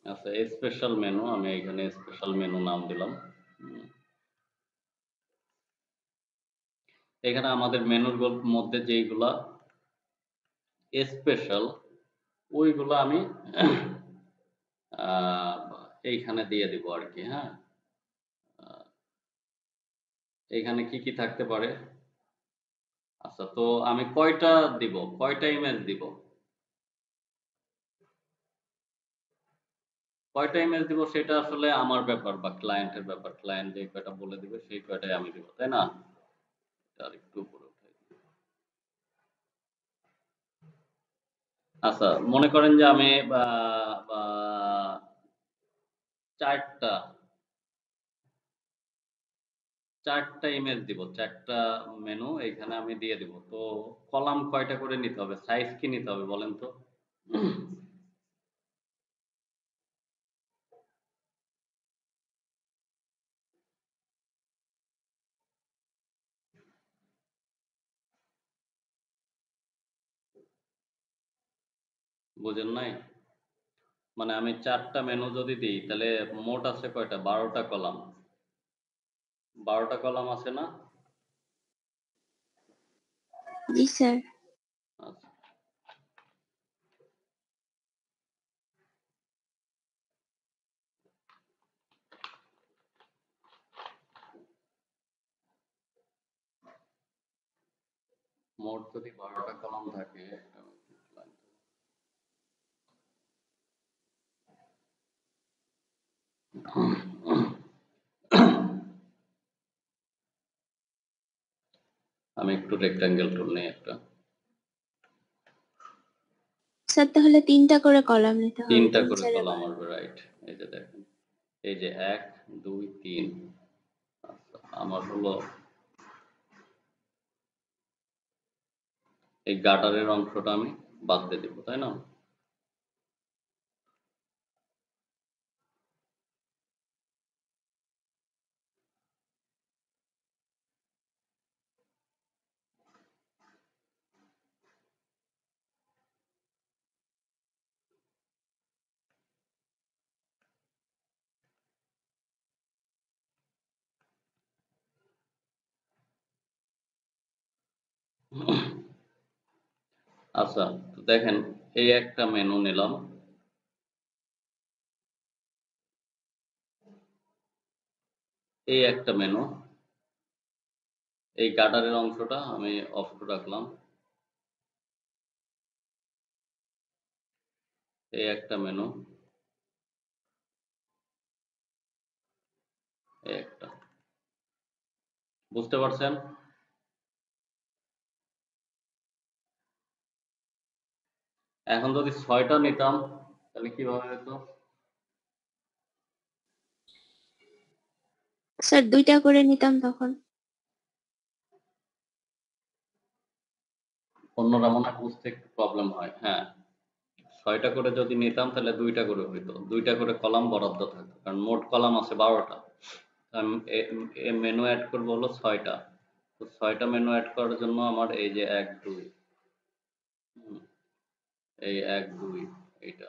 আচ্ছা স্পেশাল মেনু, আমি এখানে স্পেশাল মেনু নাম দিলাম। এখানে আমাদের মেনুর মধ্যে যেইগুলা স্পেশাল ওইগুলো আমি এইখানে দিয়ে দিব আর কি। হ্যাঁ, এইখানে কি কি থাকতে পারে? আচ্ছা তো আমি কয়টা দিব, কয়টা ইমেজ দিব, কয়টা ইমেজ দিব সেটা আসলে আমার ব্যাপার বা ক্লায়েন্টের ব্যাপার। ক্লায়েন্ট যে কয়টা বলে দিবে সেই কয়টাই আমি দিব, তাই না? আর একটু উপরে উঠাই দিই। আচ্ছা মনে করেন যে আমি চারটা চারটা ইমেজ দিব, চারটা মেনু এইখানে আমি দিয়ে দিব। তো কলাম কয়টা করে নিতে হবে, সাইজ কি নিতে হবে বলেন তো? বুঝেন নাই? মানে আমি চারটা মেনু যদি দিই তাহলে মোট আছে কয়টা? 12টা কলাম। 12টা কলাম আছে না? জি স্যার। আচ্ছা মোট যদি 12টা কলাম থাকে, আমি একটু রেক্টাঙ্গেল টুল নেই একটা। স্যার তাহলে 3টা করে কলাম নিতে হবে। 3টা 3 করে 4 কলাম আসবে, রাইট। এই যে দেখেন, এই যে 1 2 3। আচ্ছা আমার হলো এই গাটারের অংশটা আমি বাদ দিয়ে দিব, তাই না? আচ্ছা তো দেখেন, এই একটা মেনু নিলাম, এই একটা মেনু, এই গাটারের অংশটা আমি অফ করে রাখলাম, এই একটা মেনু, এই একটা। বুঝতে পারছেন? এখন যদি 6টা নিতাম তাহলে কিভাবে হতো? স্যার 2টা করে নিতাম তখন। অন্যরা মনে হয় বুঝতে একটু প্রবলেম হয়। হ্যাঁ, 6টা করে যদি নিতাম তাহলে 2টা করে হইতো, 2টা করে কলাম বরাদ্দ থাকতো, কারণ মোট কলাম আছে 12টা। আমি মেনু অ্যাড করবো হলো 6টা। তো 6টা মেনু অ্যাড করার জন্য আমার এই যে 1 2, এই 1 2 এইটা।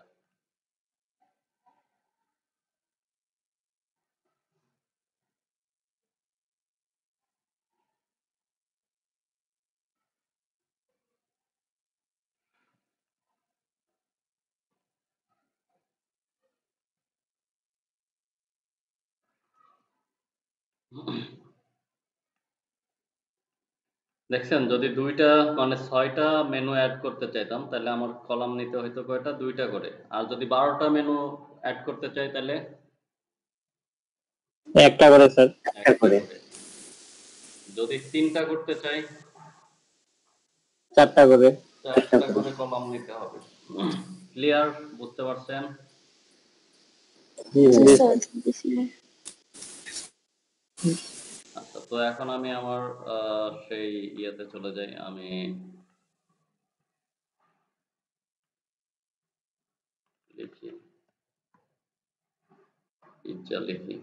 দেখছেন যদি দুইটা মানে 6টা মেনু অ্যাড করতে চাইতাম তাহলে আমার কলাম নিতে হইতো কয়টা, 2টা করে। আর যদি 12টা মেনু অ্যাড করতে চাই তাহলে একটা করে স্যার। একটা করে। যদি 3টা করতে চাই 4টা করে। 4টা করে কলাম নিতে হবে। ক্লিয়ার? বুঝতে পারছেন? জি জি জি। স্যার। আচ্ছা, তো এখন আমি আমার সেই ইয়েতে চলে যাই। আমি লিখি, পিজ্জা লিখি।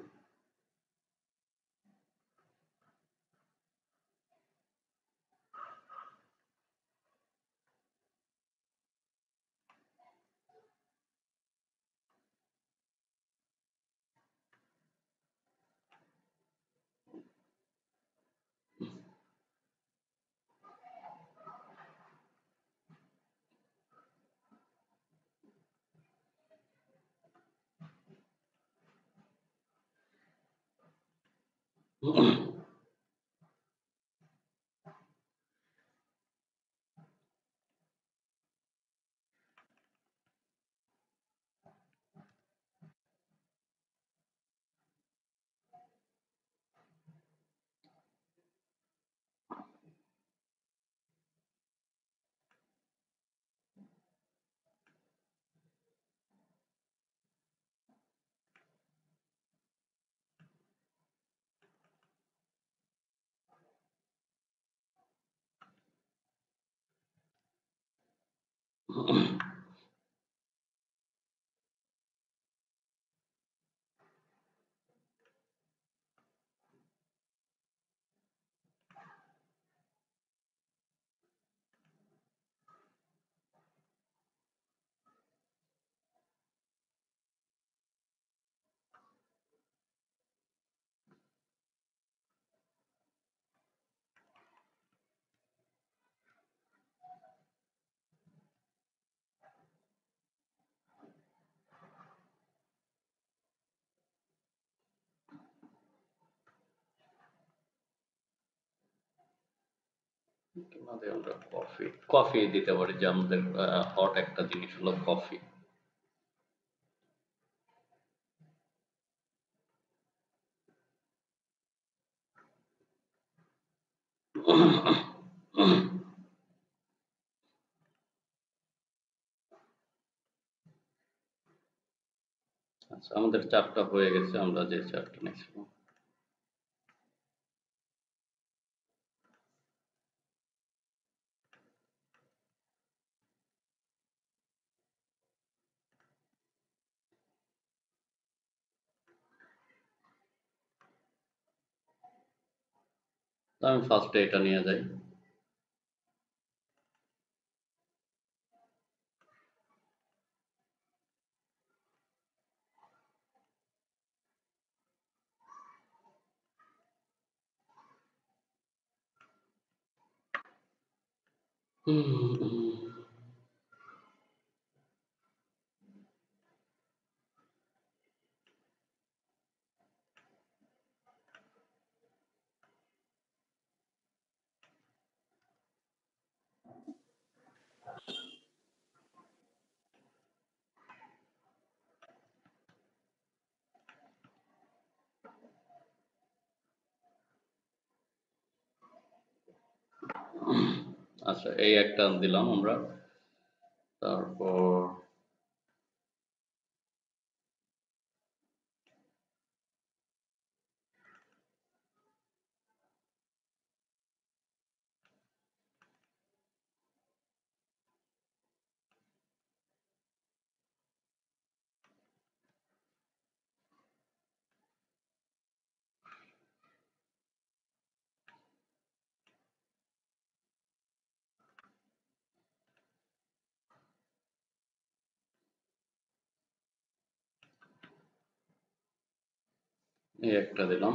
আমাদের আমরা কফি দিতে পারি, যে আমাদের হট একটা জিনিস হলো কফি। আচ্ছা, আমাদের 4টা হয়ে গেছে, আমরা যে 4টা নিয়েছিলাম। তো আমি ফার্স্টে এটা নিয়ে যাই। আচ্ছা, এই একটা দিলাম আমরা। তারপর এই একটা দিলাম।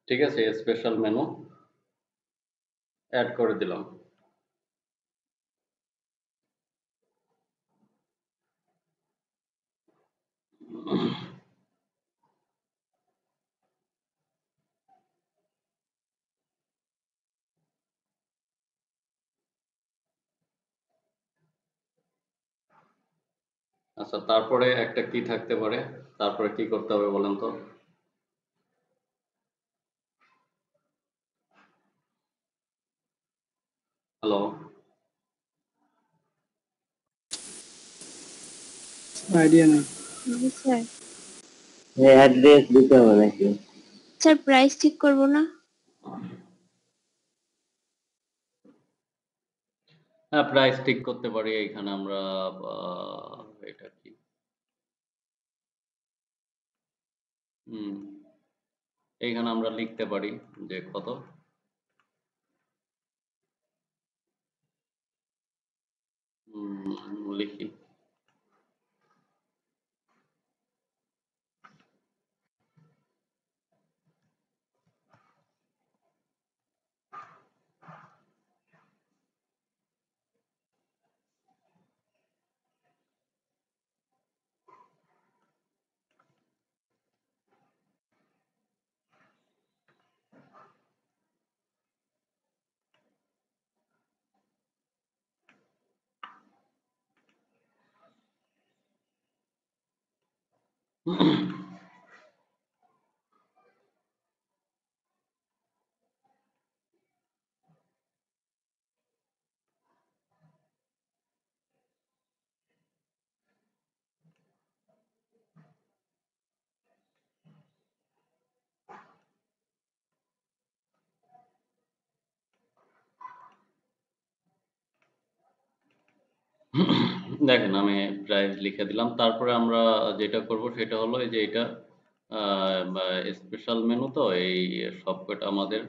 ঠিক আছে, স্পেশাল মেনু অ্যাড করে দিলাম। আচ্ছা, তারপরে একটা কি থাকতে পারে? তারপরে কি করতে হবে বলেন তো? হ্যালো, আইডিয়া নেই। জি স্যার। অ্যাড্রেস দিতে হবে নাকি? স্যার প্রাইস ঠিক করব না? হ্যাঁ, প্রাইস ঠিক করতে পারি। এইখানে আমরা এটা কি, হুম, এইখানে আমরা লিখতে পারি যে কত। লিখি দেখেন, আমি প্রাইস লিখে দিলাম। তারপরে আমরা যেটা করব সেটা হলো এই যে এটা স্পেশাল মেনু, তো এই সবকটা আমাদের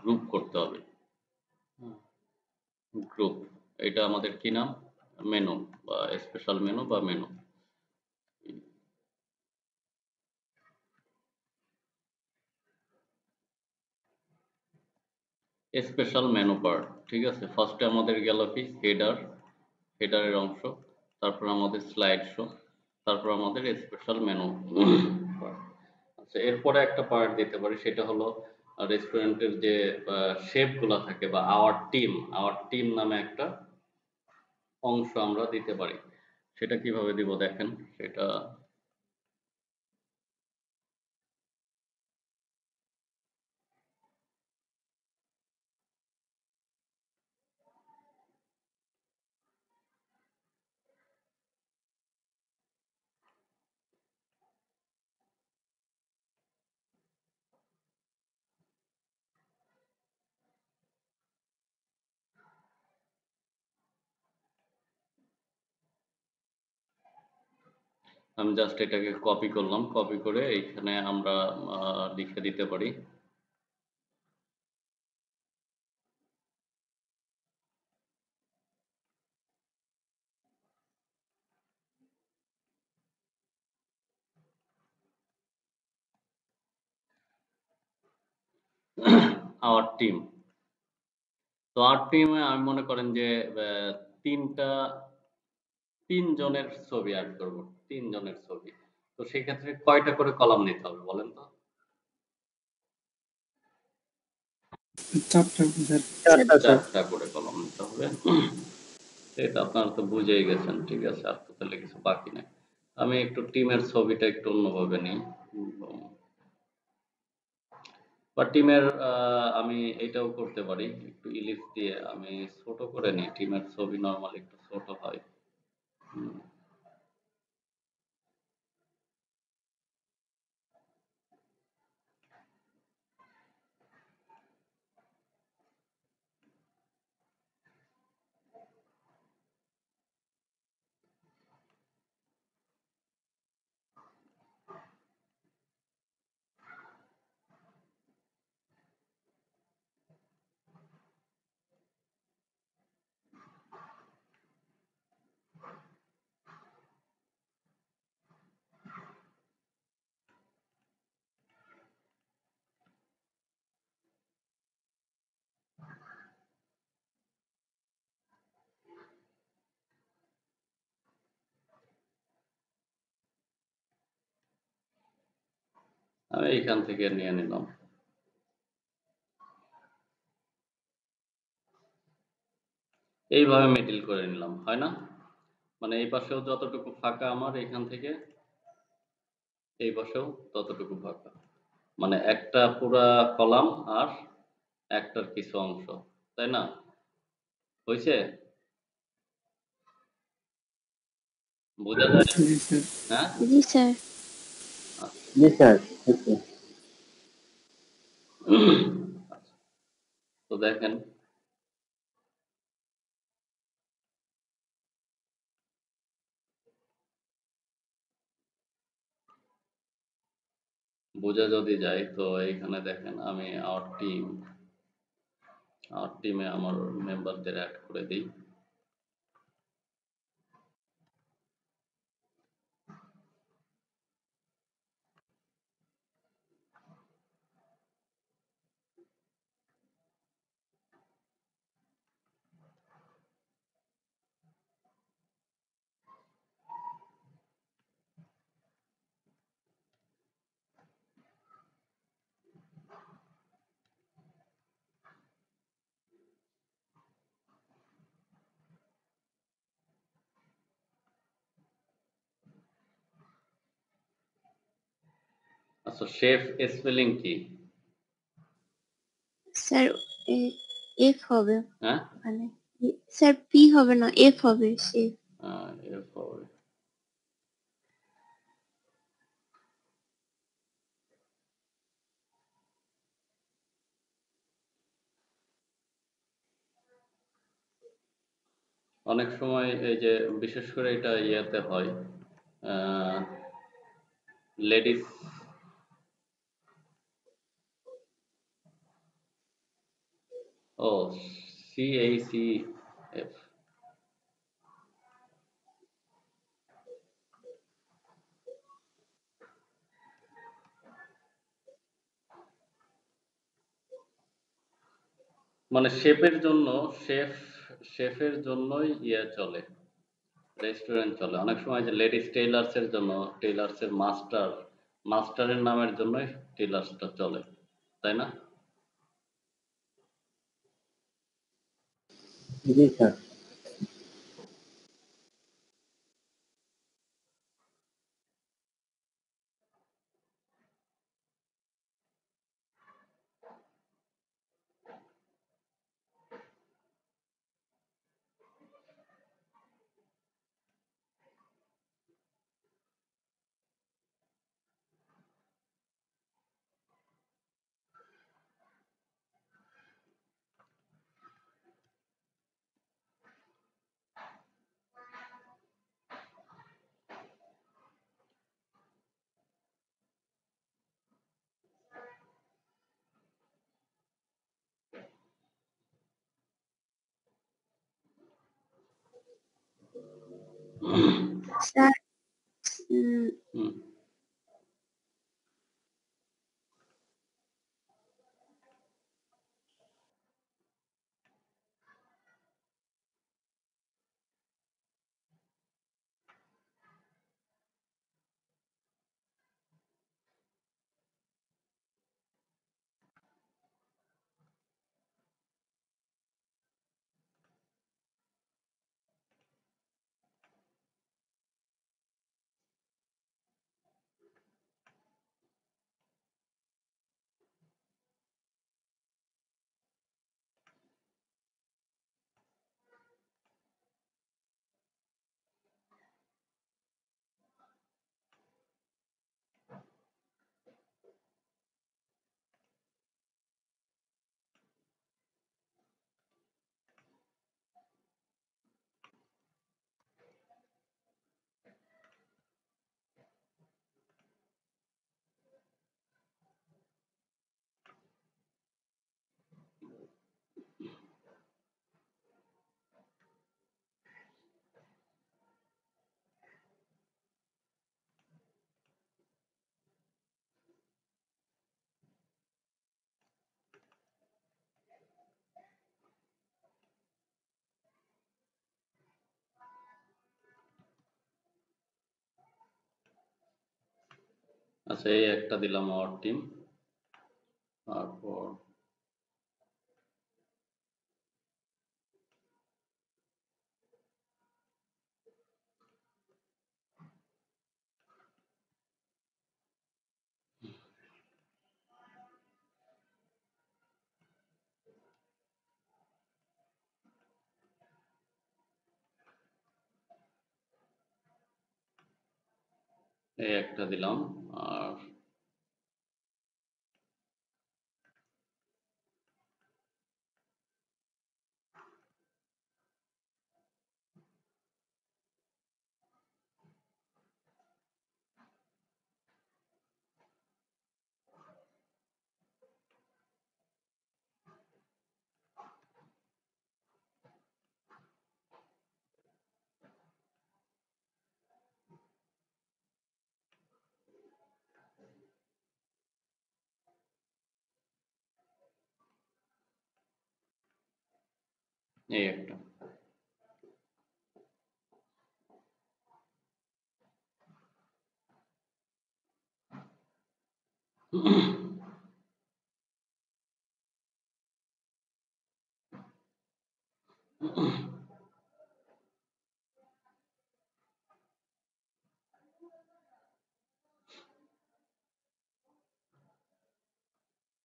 গ্রুপ করতে হবে। গ্রুপ, এটা আমাদের কি নাম? মেনু বা স্পেশাল মেনু বা মেনু। স্পেশাল মেনু পার্ট, ঠিক আছে। ফার্স্টে আমাদের গেল কি হেডার, হেডারের অংশ, তারপর আমাদের স্লাইড শো, তারপর আমাদের স্পেশাল মেনু পার্ট। আচ্ছা, এরপরে একটা পার্ট দিতে পারি, সেটা হলো রেস্টুরেন্টের যে শেফগুলো থাকে বা আওয়ার টিম নামে একটা অংশ আমরা দিতে পারি। সেটা কিভাবে দিব দেখেন, সেটা আমি জাস্ট এটাকে কপি করলাম, কপি করে এইখানে আমরা লিখে দিতে পারি। আওয়ার টিম, তো আওয়ার টিমে আমি মনে করেন যে তিনটা ৩ জনের ছবি অ্যাড করব। ৩ জনের ছবি। তো সেক্ষেত্রে কয়টা করে কলাম নিতে হবে বলেন তো? 4টা স্যার। চারটা স্যার। ৪ টা করে কলাম নিতে হবে। এটা আপনারা তো বুঝেই গেছেন, ঠিক আছে। আর তো তাহলে কিছু বাকি নাই। আমি একটু টিমের ছবিটা একটু অন্যভাবে নিই। বা টিমের আমি এটাও করতে পারি, একটু ইলিপস দিয়ে আমি ছোট করে নিই। টিমের ছবি নরমালি একটু ছোট হয়। হুম। আমি এইখান থেকে নিয়ে নিলাম। এইভাবে মিডল করে নিলাম, হয় না? মানে এই পাশেও যতটুকু ফাঁকা আমার এখান থেকে এই পাশেও ততটুকু ফাঁকা, মানে একটা পুরা কলাম আর একটার কিছু অংশ, তাই না? হয়েছে? বোঝা যায়? জি স্যার। হ্যাঁ, জি স্যার। জি স্যার আচ্ছা। তো দেখেন বোঝা যদি যায় তো এইখানে দেখেন আমি আমার টিমে আমার মেম্বারদের অ্যাড করে দিই। আচ্ছা, শেফ স্পেলিং কি? স্যার এফ হবে, হ্যাঁ, মানে স্যার পি হবে না, এফ হবে শেফ। এফ হবে। অনেক সময় এই যে বিশেষ করে এটা ইয়েতে হয়, লেডিস ও CACF, মানে শেফের জন্যই ইয়ে চলে, রেস্টুরেন্ট চলে। অনেক সময় যে লেডিস টেইলার্স এর জন্য টেইলার্স এর মাস্টারের নামের জন্যই টেইলার্সটা চলে, তাই না? জি স্যার। স্যার হুম। আচ্ছা, এই একটা দিলাম আওয়ার টিম। তারপর এই একটা দিলাম। আর এই একটা।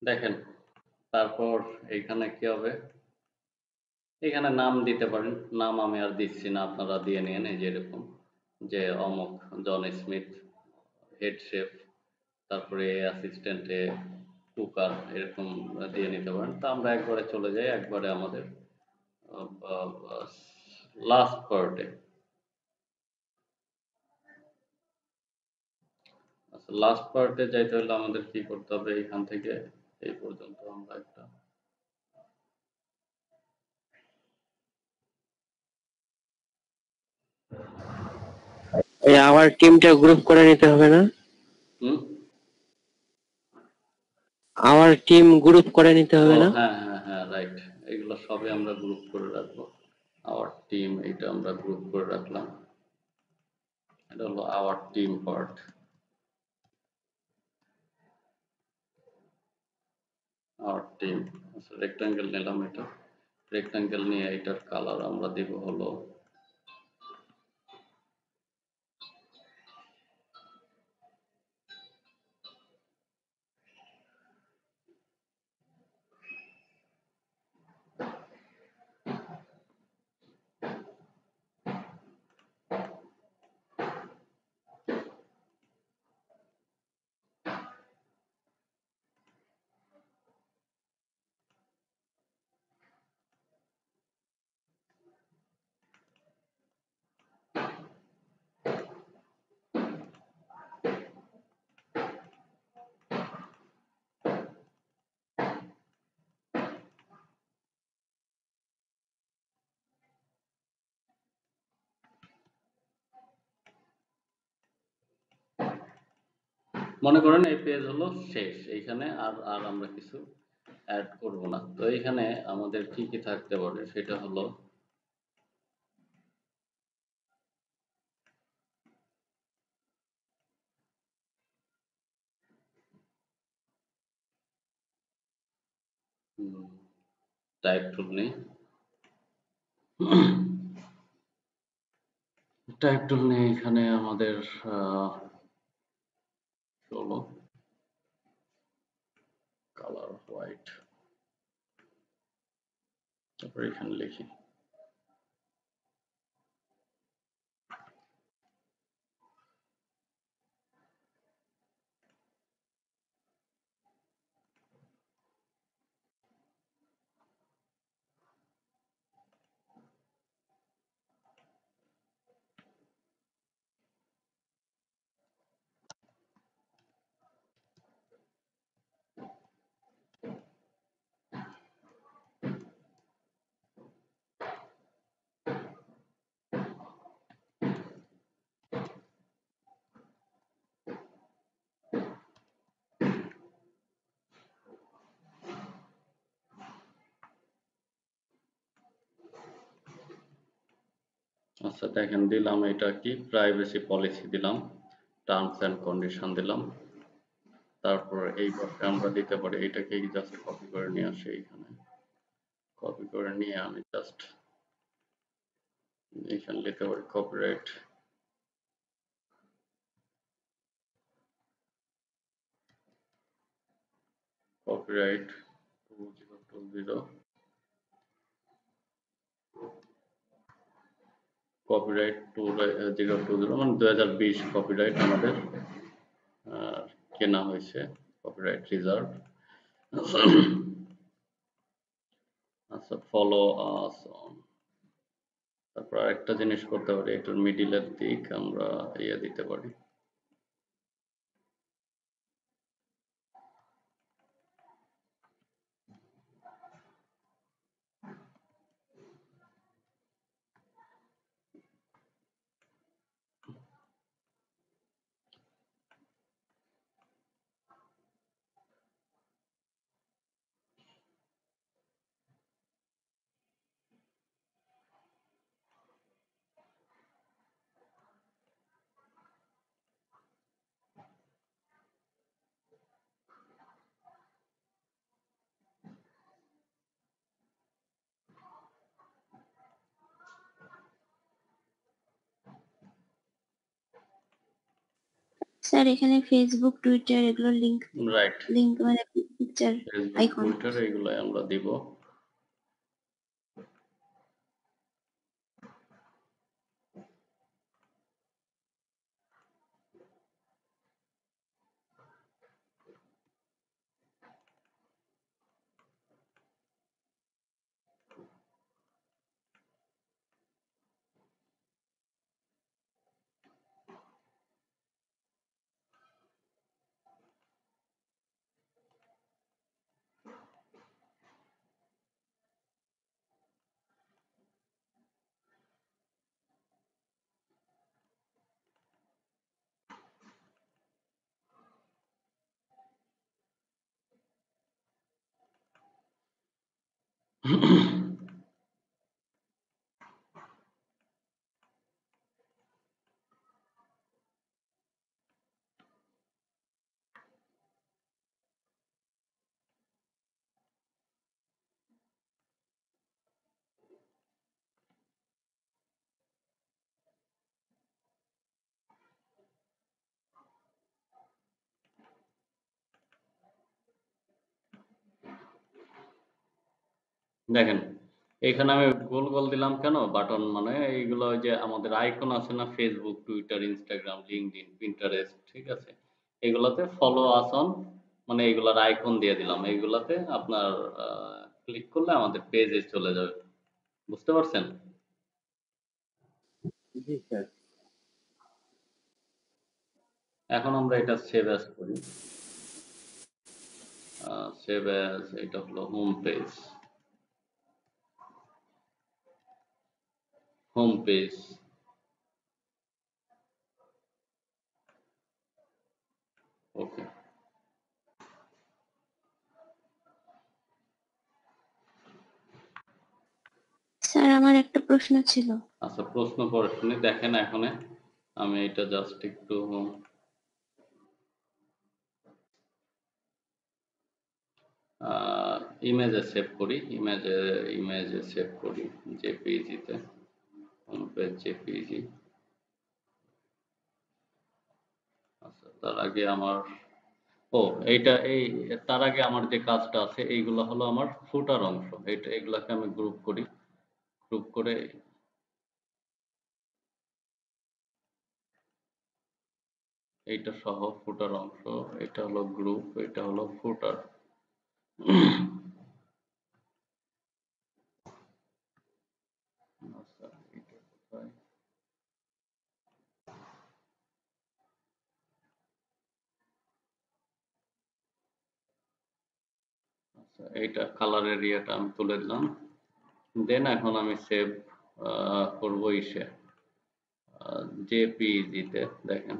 দেখেন, তারপর এইখানে কি হবে, এখানে নাম দিতে পারেন। নাম আমি আর দিচ্ছি না, আপনারা দিয়ে নিন। এই যে এরকম, যে অমুক জন স্মিথ হেড শেফ, তারপরে অ্যাসিস্ট্যান্টে কুকার, এরকম দিয়ে নিতে পারেন। তা আমরা একবারে চলে যাই একবারে আমাদের লাস্ট পার্টে। আচ্ছা, লাস্ট পার্টে যাইতে হলে আমাদের কি করতে হবে, এখান থেকে এই পর্যন্ত আমরা একটা আমার টিমটা গ্রুপ করে নিতে হবে না? হুম আমার টিম গ্রুপ করে নিতে ও হবে না? হ্যাঁ হ্যাঁ হ্যাঁ, রাইট। এগুলো সবই আমরা গ্রুপ করে রাখবো। আওয়ার টিম, এটা আমরা গ্রুপ করে রাখলাম। এটা হলো our team part. Our team, আচ্ছা রেক্টাঙ্গেল নিলাম। এটা রেক্টাঙ্গেল নিয়ে এটার কালার আমরা দিব হলো মনে করেন এই পেজ হলো শেষ। এইখানে আর আর আমরা কিছু অ্যাড করব না। তো এইখানে আমাদের কি কি থাকতে পারে সেটা হলো টাইপ টুল নেই। টাইপ টুল নেই, এখানে আমাদের হলো কালার হোয়াইট। তারপর এখানে লিখি আচ্ছা দেখেন, দিলাম এটা কি প্রাইভেসি পলিসি দিলাম, টার্মস এন্ড কন্ডিশন দিলাম, তারপর এই পাশে আমরা দিতে পারি, এটাকে জাস্ট কপি করে নিয়ে আসি, এখানে কপি করে নিয়ে আমি জাস্ট এখানে লিখতে পারি কপিরাইট কপিরাইট 2020 কপিরাইট 2020 মানে 2020 কপিরাইট আমাদের কেনা হয়েছে, কপিরাইট রিজার্ভ। আচ্ছা, ফলো আস অন। তারপর আরেকটা জিনিস করতে পারি, এটার মিডিলের দিক আমরা দিতে পারি, স্যার এখানে ফেসবুক টুইটার এগুলো লিংক রাইট? মানে পিকচার ফেসবুক আইকন। টুইটার এগুলো আমরা দিব। দেখেন এখানে আমি গোল গোল দিলাম কেন বাটন, মানে এইগুলো ওই যে আমাদের আইকন আছে না, Facebook Twitter Instagram LinkedIn Pinterest, ঠিক আছে, এগুলাতে ফলো আস অন মানে এগুলার আইকন দিয়ে দিলাম, এইগুলাতে আপনার ক্লিক করলে আমাদের পেজে চলে যাবে, বুঝতে পারছেন? জি স্যার। এখন আমরা এটা সেভ অ্যাজ করি, সেভ অ্যাজ, এটা হলো হোম পেজ, হোম পেজ, ওকে। স্যার আমার একটা প্রশ্ন ছিল। আচ্ছা, প্রশ্ন পরে শুনি, দেখেন এখানে আমি এটা জাস্ট একটু ইমেজে সেভ করি, ইমেজে সেভ করি জেপিইজিতে, হোম পেজ জেপিইজি। আচ্ছা, তার আগে আমার তার আগে আমার যে কাজটা আছে এইগুলো হলো আমার ফুটার অংশ, এগুলাকে আমি গ্রুপ করি, গ্রুপ করে এইটা সহ ফুটার অংশ, এটা হলো গ্রুপ, এটা হলো ফুটার। আচ্ছা, এটা কোথায়? আচ্ছা, এইটা কালার এরিয়াটা আমি তুলে দিলাম, দেন এখন আমি সেভ করব ইসে জেপিইজিতে, দেখেন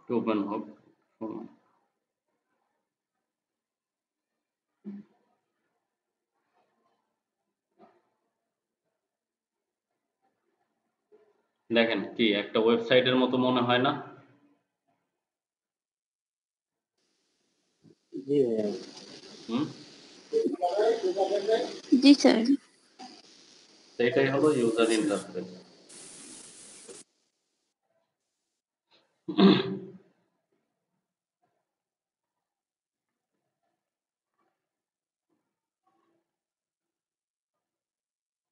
ওপেন হোক। দেখেন কি একটা ওয়েবসাইটের মতো মনে হয় না? জি ভাইয়া। হুম, জি স্যার। এটাই হলো ইউজার ইন্টারফেস।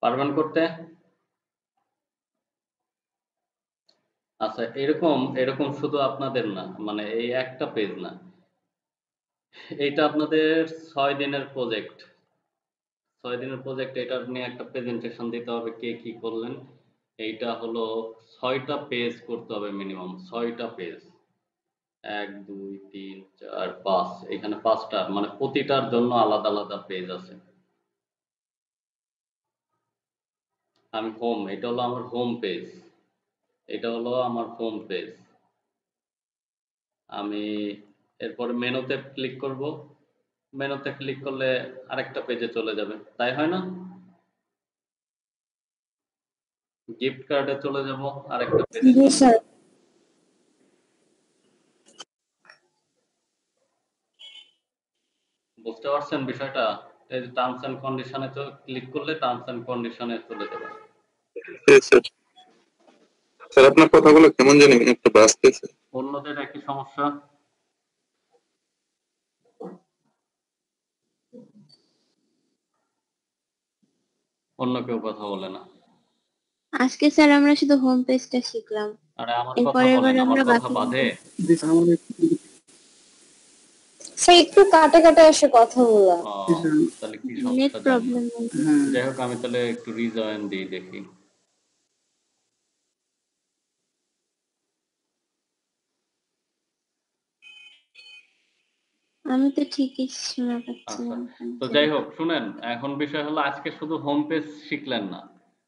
পারবেন করতে? আচ্ছা, এরকম এরকম শুধু আপনাদের না, মানে এই একটা পেজ না, এইটা আপনাদের 6 দিনের প্রজেক্ট। 6 দিনের প্রজেক্ট, এটা নিয়ে একটা প্রেজেন্টেশন দিতে হবে কে কি করলেন। এইটা হলো 6টা পেজ করতে হবে মিনিমাম, 6টা পেজ। 1 2 3 4 5, এখানে 5টা, মানে প্রতিটার জন্য আলাদা আলাদা পেজ আছে। আমি হোম, এটা হলো আমার হোম পেজ, এটা হলো আমার হোম পেজ। আমি এরপরে মেনুতে ক্লিক করব, মেনুতে ক্লিক করলে আরেকটা পেজে চলে যাবে, তাই হয় না? গিফট কার্ডে চলে যাব, আরেকটা পেজে জি চলে স্যার। যাব। বুঝতে পারছেন বিষয়টা? এই যে টার্মস এন্ড কন্ডিশনে তো ক্লিক করলে টার্মস এন্ড কন্ডিশনে চলে যাবে। স্যার স্যার আপনার কথাগুলো কেমন জানি একটু বাজতেছে। অন্যদের একই সমস্যা? অন্য কেউ কথা বলে না? আজকে স্যার আমরা শুধু হোম পেজটা শিখলাম, আরে আমার এর কথা পরের বার বলেন, আমার আমরা কথা বাকি বাধে? জি স্যার, আমাদের স্যার একটু কাটে কাটে আসে কথাগুলো। ও, জি স্যার। তাহলে কি নেট সমস্যা জানি না। প্রবলেম। হ্যাঁ, যাই হোক, আমি তাহলে একটু রিজয়েন দিই, দেখি। আমি তো ঠিকই শোনা আচ্ছা, পাচ্ছিলাম। তো যাই হোক শুনেন, এখন বিষয় হলো আজকে শুধু হোম পেজ শিখলেন না,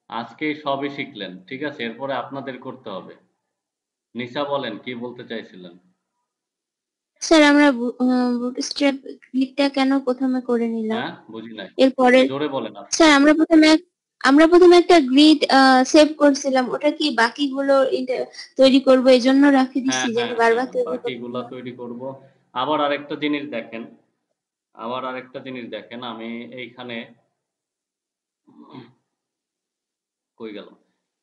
আজকেই সবই শিখলেন, ঠিক আছে? এরপরে আপনাদের করতে হবে। নিশা বলেন কি বলতে চাইছিলেন? স্যার আমরা বুটস্ট্র্যাপ গ্রিডটা কেন প্রথমে করে নিলাম? হ্যাঁ, বুঝি নাই, এরপরে জোরে বলেন আপনি। স্যার আমরা প্রথমে একটা গ্রিড সেভ করছিলাম, ওটা কি বাকিগুলো তৈরি করব এই জন্য রাখি দিছি হ্যাঁ যেন হ্যাঁ বারবার হ্যাঁ, তৈরি করতে বাকিগুলা না হয়। তৈরি করব। আবার আরেকটা জিনিস দেখেন, আবার আরেকটা জিনিস দেখেন, আমি এইখানে কই গেল,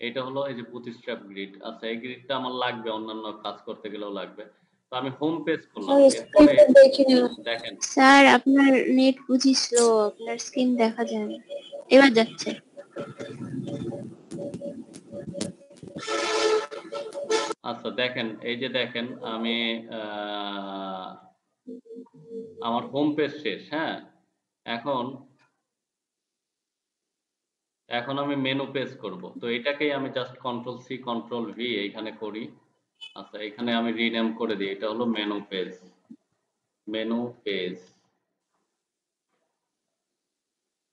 এটা হলো এই যে বুটস্ট্র্যাপ গ্রিড। আচ্ছা, এই গ্রিডটা আমার লাগবে, অন্যান্য কাজ করতে গেলেও লাগবে। তো আমি হোম পেজ করলাম, স্যার এরপরে স্ক্রিনটা দেখে নিন। দেখেন। স্যার আপনার নেট বুঝি স্লো, আপনার স্ক্রিন দেখা যায় না। এবার যাচ্ছে। আচ্ছা দেখেন, এই যে দেখেন আমি আমার হোম পেজ শেষ, হ্যাঁ। এখন এখন আমি মেনু পেজ করব, তো এটাকেই আমি just control C control V এইখানে করি। আচ্ছা, এখানে আমি রিনেম করে দিই, এটা হলো মেনু পেজ। মেনু পেজ,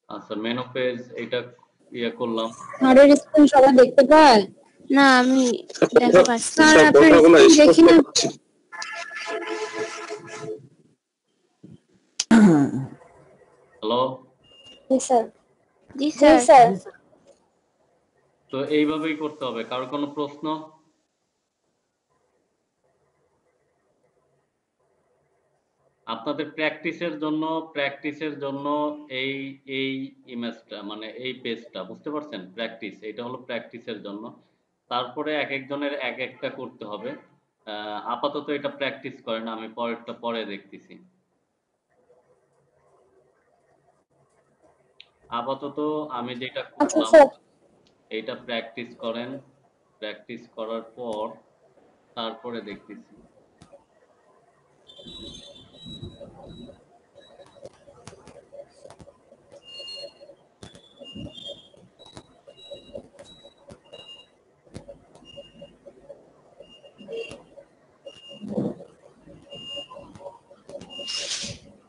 আচ্ছা মেনু পেজ এটা ইয়ে করলাম। আমাদের স্ক্রিন সবাই দেখতে পায়? না আমি দেখা পাচ্ছি স্যার না। স্যার আপনার কথাগুলো স্ক্রিন দেখি স্পষ্ট না। পাচ্ছি। হ্যালো, জি স্যার। জি জি স্যার। স্যার। তো এইভাবেই করতে হবে। কারো কোনো প্রশ্ন? আপনাদের প্র্যাকটিসের জন্য এই এই ইমেজটা, মানে এই পেজটা বুঝতে পারছেন? প্র্যাকটিস, এটা হলো প্র্যাকটিসের জন্য। তারপরে এক একজনের এক একটা করতে হবে। আপাতত এটা প্র্যাকটিস করেন, আমি পরেরটা পরে দেখতেছি। আপাতত আমি যেটা আচ্ছা করলাম স্যার। এইটা প্র্যাকটিস করেন, প্র্যাকটিস করার পর তারপরে দেখতেছি।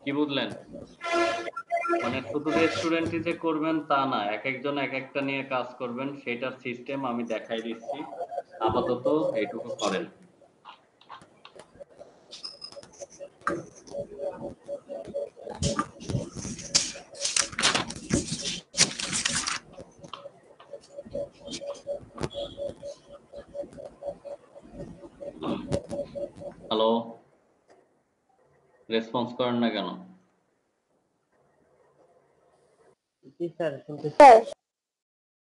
কি বুঝলেন? মানে শুধু রেস্টুরেন্টই যে করবেন তা না, এক একজন এক একটা নিয়ে কাজ করবেন, সেটার সিস্টেম আমি দেখাই দিচ্ছি। আপাতত এইটুকু করেন। রেসপন্স করেন না কেন? জি স্যার শুনতেছি। স্যার